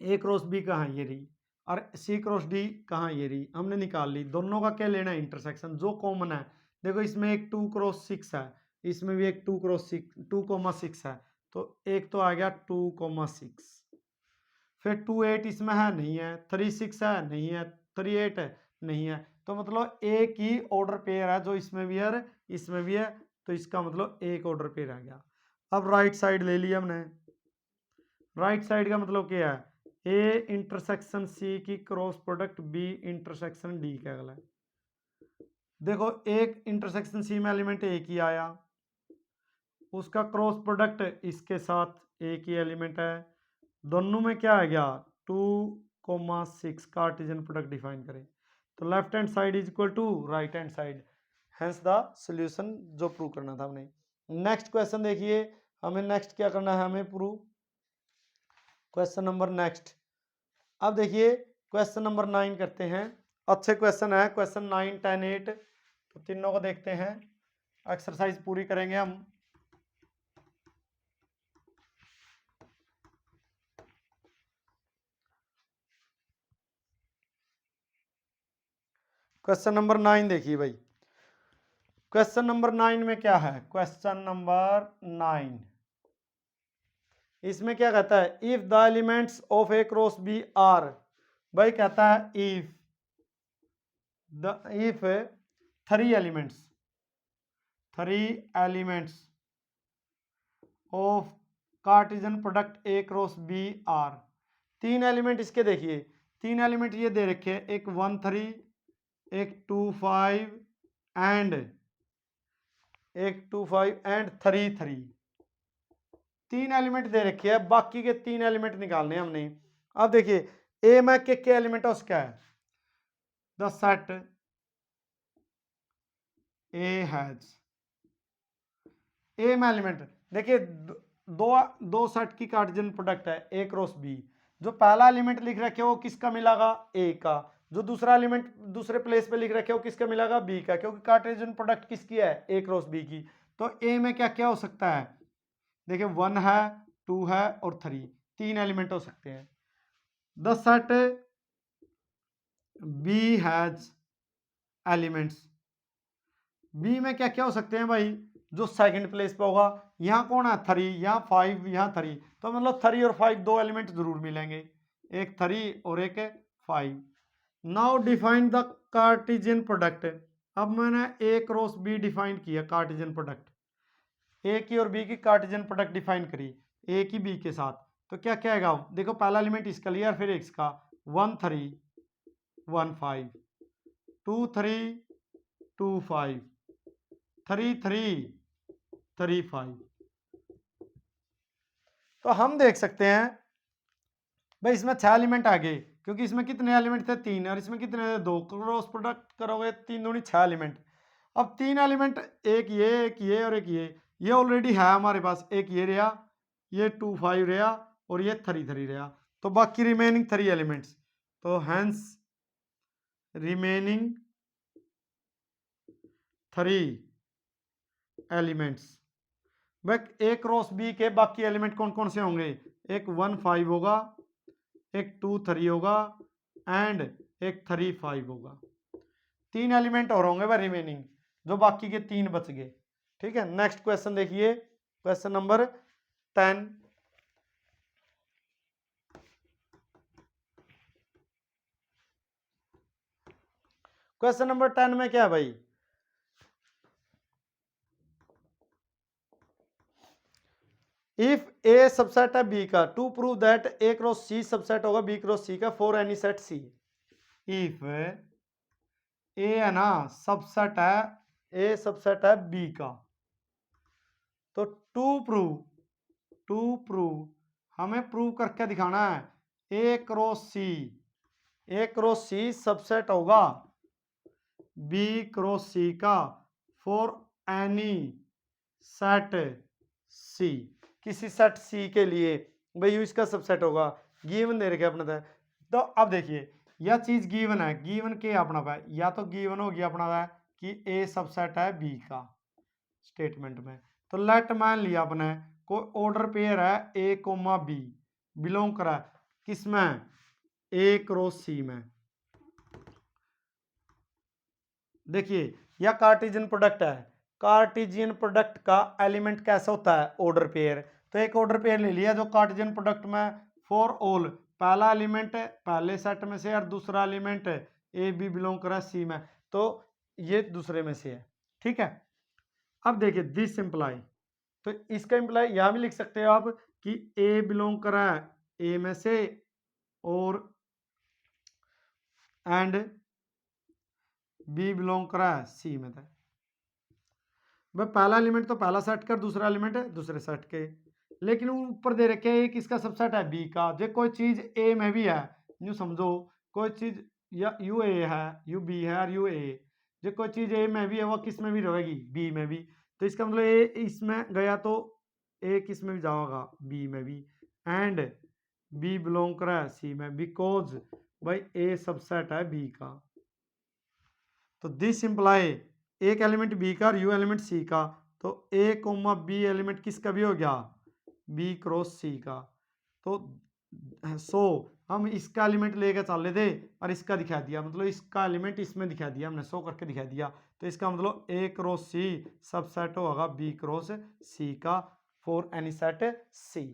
ए क्रॉस बी कहाँ, ये रही, और सी क्रॉस डी कहाँ, ये रही। हमने निकाल ली। दोनों का क्या लेना है? इंटरसेक्शन जो कॉमन है। देखो इसमें एक 2 क्रॉस 6 है, इसमें भी एक 2 क्रॉस 6 2,6 है। तो एक तो आ गया 2,6। फिर 2 8 इसमें है नहीं है, 3 6 है नहीं है, 3 8 है नहीं है। तो मतलब एक ही ऑर्डर पेयर है, जो इसमें भी है इसमें भी है। तो इसका मतलब एक ऑर्डर पेयर आ गया। अब राइट साइड ले लिया हमने। राइट साइड का मतलब क्या है? ए इंटरसेक्शन सी की cross product B intersection D क्या गला है। देखो एक इंटरसेक्शन सी में एलिमेंट एक ही आया, उसका क्रॉस प्रोडक्ट इसके साथ एक ही एलिमेंट है, दोनों में क्या आ गया 2,6 कार्टेशियन प्रोडक्ट डिफाइन करें तो left hand side is equal to right hand side, hence the solution जो प्रूव करना था हमने। नेक्स्ट क्वेश्चन देखिए, हमें नेक्स्ट क्या करना है, हमें प्रूव क्वेश्चन नंबर नेक्स्ट। अब देखिए क्वेश्चन नंबर 9 करते हैं, अच्छे क्वेश्चन है क्वेश्चन 9, 10, 8, तो तीनों को देखते हैं, एक्सरसाइज पूरी करेंगे हम। क्वेश्चन नंबर 9 देखिए भाई, क्वेश्चन नंबर 9 में क्या है, क्वेश्चन नंबर 9 इसमें क्या कहता है, if the elements of A cross B are, भाई कहता है if 3 elements of Cartesian product A cross B are, 3 element इसके देखिए, 3 एलिमेंट ये दे रखे हैं, एक 1 3, एक 2 5 एंड एक 2 5 एंड 3 3, 3 एलिमेंट दे रखे हैं, बाकी के 3 एलिमेंट निकालने हमने। अब देखिए ए में के एलिमेंट है उसका है द सेट ए हैज, ए में एलिमेंट देखिए दो सेट की कार्टेशियन प्रोडक्ट है ए क्रॉस बी, जो पहला एलिमेंट लिख रखे वो किसका मिलेगा ए का, जो दूसरा एलिमेंट दूसरे प्लेस पे लिख रखे हो किसका मिलेगा बी का, क्योंकि कार्टेशियन प्रोडक्ट किसकी है ए क्रॉस बी की। तो ए में क्या क्या हो सकता है, देखिए 1 है 2 है और 3, 3 एलिमेंट हो सकते हैं। The set B has elements, B में क्या क्या हो सकते हैं भाई, जो सेकंड प्लेस पे होगा, यहाँ कौन है 3, यहाँ 5, यहाँ 3, तो मतलब 3 और 5 दो एलिमेंट जरूर मिलेंगे, एक 3 और एक 5। Now define the Cartesian product, अब मैंने ए क्रॉस बी डिफाइन किया कार्टेशियन प्रोडक्ट, ए की और बी की कार्टेशियन प्रोडक्ट डिफाइन करी ए की बी के साथ, तो क्या क्या आएगा, देखो पहला एलिमेंट इसका लिया फिर एक्स का, 1 3 1 5, 2 3 2 5, 3 3 3 5। तो हम देख सकते हैं भाई इसमें 6 एलिमेंट आ गए, क्योंकि इसमें कितने एलिमेंट थे 3 और इसमें कितने थे 2, क्रॉस प्रोडक्ट करोगे 3 दूनी 6 एलिमेंट। अब 3 एलिमेंट एक ये और एक ये ऑलरेडी है हमारे पास, एक ये रहा, ये 2 5 रहा और ये 3 3 रहा, तो बाकी रिमेनिंग 3 एलिमेंट्स, तो हैंस रिमेनिंग 3 एलिमेंट्स, भाई ए क्रॉस बी के बाकी एलिमेंट कौन कौन से होंगे, एक 1 5 होगा, एक 2 3 होगा एंड एक 3 5 होगा, 3 एलिमेंट और होंगे भाई रिमेनिंग, जो बाकी के 3 बच गए। ठीक है, नेक्स्ट क्वेश्चन देखिए, क्वेश्चन नंबर 10, क्वेश्चन नंबर 10 में क्या है भाई, इफ ए सबसेट है बी का, to prove that A cross C subset होगा बी क्रॉस सी का for any set C, if A है ना सबसेट है, ए सबसेट है बी का, तो टू प्रूव हमें प्रूव करके दिखाना है, ए क्रॉस सी सबसेट होगा बी क्रॉस सी का फॉर एनी सेट सी, किसी सेट सी के लिए भाई यू इसका सबसेट होगा, गिवन दे रखे अपना था। तो अब देखिए यह चीज गिवन है, गिवन के अपना है, या तो गिवन हो गया अपना है कि ए सबसेट है बी का स्टेटमेंट में, तो लेट मान लिया अपने कोई ऑर्डर पेयर है ए कोमा बी, बिलोंग करा किसमें ए क्रॉस सी में। देखिए यह कार्टेशियन प्रोडक्ट है, कार्टेशियन प्रोडक्ट का एलिमेंट कैसा होता है ऑर्डर पेयर, तो एक ऑर्डर पेयर ले लिया जो कार्टेशियन प्रोडक्ट में फॉर ऑल, पहला एलिमेंट पहले सेट में से और दूसरा एलिमेंट ए बी बिलोंग करा सी में, तो ये दूसरे में से है। ठीक है, अब देखिए दिस इंप्लाई, तो इसका इंप्लाई यहां भी लिख सकते हो आप कि ए बिलोंग करा ए में से और एंड बी बिलोंग करा है सी में था। भाई पहला एलिमेंट तो पहला सेट कर, दूसरा एलिमेंट है दूसरे सेट के, लेकिन ऊपर दे रखे एक इसका सबसेट है बी का। जो कोई चीज ए में भी है, यूं समझो कोई चीज या यू ए है, यू बी है और यू ए, जो कोई चीज ए में भी है वो किस में भी रहेगी, बी में भी। तो इसका मतलब ए इसमें गया तो ए किस में भी जाएगा, बी में भी। एंड बी बिलोंग करा है सी में, बिकॉज भाई ए सबसेट है बी का। तो दिस इंप्लाई एक एलिमेंट बी का और यू एलिमेंट सी का, तो ए कोमा बी एलिमेंट किसका भी हो गया, बी क्रॉस सी का। तो सो हम इसका एलिमेंट लेकर चल रहे थे और इसका दिखा दिया, मतलब इसका एलिमेंट इसमें दिखा दिया हमने, शो करके दिखा दिया। तो इसका मतलब ए क्रॉस सी सबसेट होगा बी क्रॉस सी का फॉर एनी सेट सी।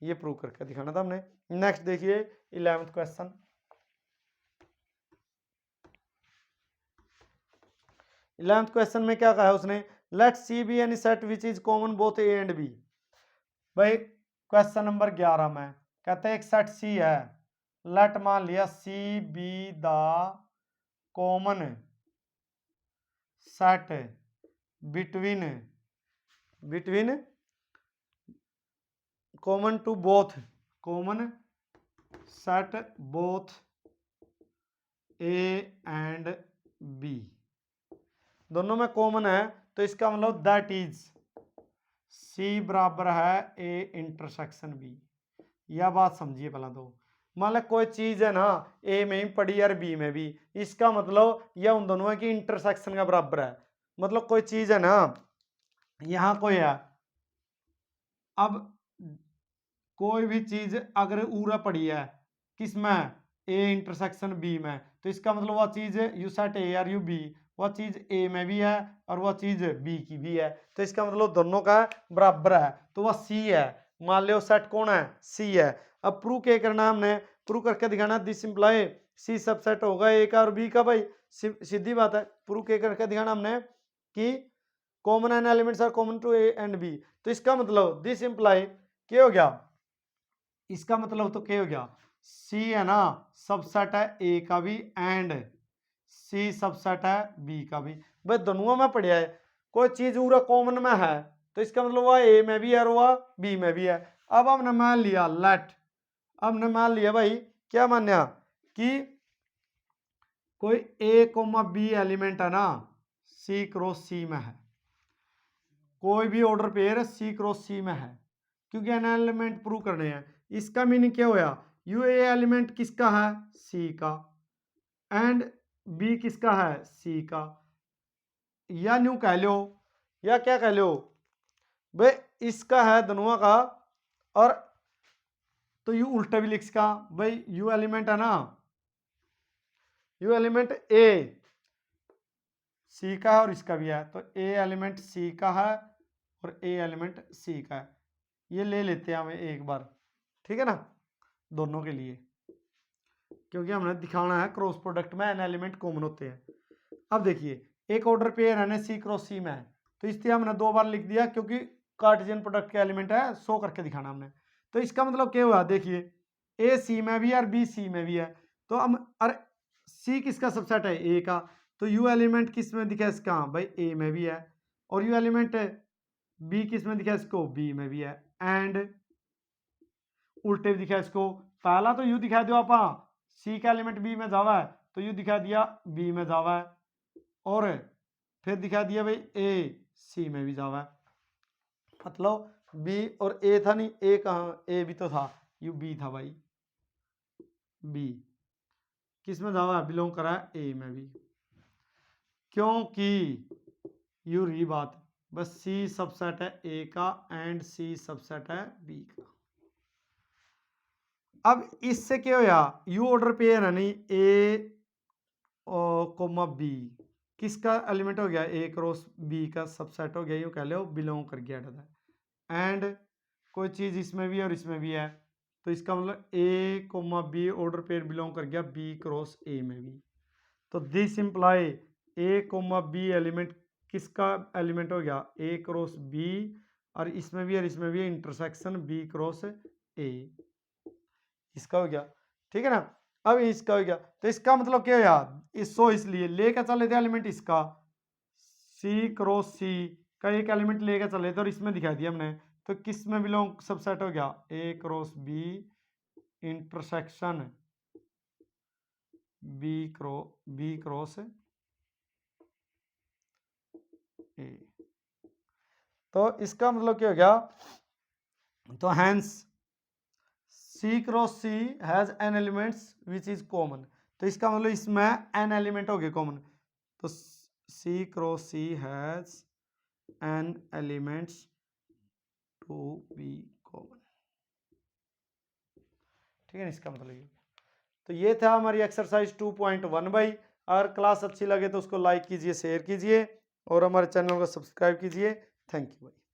ये प्रूव करके दिखाना था हमने। नेक्स्ट देखिए 11th क्वेश्चन। 11th क्वेश्चन में क्या कहा है उसने, let C be any set which is common both A and B. भाई क्वेश्चन नंबर 11 में कहते हैं एक सेट सी है, लेट मान लिया C be the common set between common to both, common set both A and B, दोनों में कॉमन है। तो इसका मतलब दैट इज सी बराबर है ए इंटरसेक्शन बी। यह बात समझिए पहला तो, मान लो कोई चीज है ना ए में ही पड़ी और बी में भी, इसका मतलब यह उन दोनों की इंटरसेक्शन का बराबर है। मतलब कोई चीज है ना, यहां कोई है, अब कोई भी चीज अगर उरा पड़ी है किसमें, ए इंटरसेक्शन बी में, तो इसका मतलब वह चीज यू सेट ए और यू बी, वह चीज ए में भी है और वह चीज बी की भी है। तो इसका मतलब दोनों का बराबर है, तो वह सी है। मान लो सेट कौन है, सी है। अब प्रूव क्या करना हमने, प्रूव करके दिखाना दिस इंप्लाई सी सबसेट होगा ए का और बी का। भाई सीधी बात है, प्रूव क्या करके दिखाना हमने कि common and elements are common to A and B. तो इसका मतलब दिस इंप्लाई क्या हो गया, इसका मतलब तो क्या हो गया, सी है ना सबसेट है ए का भी एंड सी सबसेट है बी का भी। भाई दोनों में पढ़िया है, कोई चीज पूरा कॉमन में है तो इसका मतलब वह ए में भी है और वह बी में भी है। अब हमने मान लिया लेट, हमने मान लिया भाई क्या मान्या कि कोई ए कोमा बी एलिमेंट है ना सी क्रॉस सी में है, कोई भी ऑर्डर पेयर सी क्रॉस सी में है, क्योंकि एन एलिमेंट प्रूव करने हैं। इसका मीनिंग क्या होया, यू ए एलिमेंट किसका है, सी का, एंड बी किसका है, सी का। या न्यू कह लो या क्या कह लो, भाई इसका है दोनों का, और तो यू उल्टा भी लिख सका। भाई यू एलिमेंट है ना, यू एलिमेंट ए सी का है और इसका भी है, तो ए एलिमेंट सी का है और ए एलिमेंट सी का है। ये ले लेते हैं हमें एक बार, ठीक है ना, दोनों के लिए, क्योंकि हमने दिखाना है क्रॉस प्रोडक्ट में एन एलिमेंट कॉमन होते हैं। अब देखिए एक ऑर्डर पेयर है सी क्रॉस सी में है, तो इसलिए हमने दो बार लिख दिया क्योंकि कार्टेशियन प्रोडक्ट के एलिमेंट है, शो करके दिखाना हमने। तो इसका मतलब क्या हुआ, देखिए ए सी में भी है और बी सी में भी है, तो हम अरे सी किसका सबसेट है, ए का, तो यू एलिमेंट किस में दिखा इसका, भाई ए में भी है, और यू एलिमेंट बी किस में दिखा इसको, बी में भी है, एंड उल्टे भी दिखा इसको। पहला तो यू दिखा दो आप सी का एलिमेंट बी में जावा है, तो यू दिखा दिया बी में जावा है, और फिर दिखा दिया भाई ए सी में भी जावा है। मतलब बी और ए था नहीं, ए कहाँ, ए भी तो था, यू बी था भाई, बी किस में जावा है, बिलोंग करा है ए में भी, क्योंकि यू रही बात, बस सी सबसेट है ए का एंड सी सबसेट है बी का। अब इससे क्या होया, यू ऑर्डर पेयर है नहीं ए कोमा बी, किसका एलिमेंट हो गया, ए क्रॉस बी का सबसेट हो गया, यूँ कह लो बिलोंग कर गया था। एंड कोई चीज़ इसमें भी और इसमें भी है, तो इसका मतलब A comma B order pair belong कर गया बी क्रॉस ए में भी। तो this imply A comma B element किसका एलिमेंट हो गया, ए क्रॉस बी, और इसमें भी और इसमें भी इंटरसेक्शन बी क्रॉस ए, इसका हो गया, ठीक है ना। अब इसका हो गया, तो इसका मतलब क्या है यार, सो इसलिए लेके चले थे एलिमेंट इसका सी क्रॉस सी का एक एलिमेंट लेके चले थे और इसमें दिखा दिया हमने, तो किस में बिलोंग सबसेट हो गया, A cross B intersection B cross A. तो इसका मतलब क्या हो गया, तो hence C cross C has N elements which is common, तो इसका मतलब इसमें एन एलिमेंट हो गए कॉमन, तो C cross C has N elements to be common. ठीक है, इसका मतलब ये, तो ये था हमारी एक्सरसाइज 2.1 भाई। अगर क्लास अच्छी लगे तो उसको लाइक कीजिए, शेयर कीजिए और हमारे चैनल को सब्सक्राइब कीजिए। थैंक यू भाई।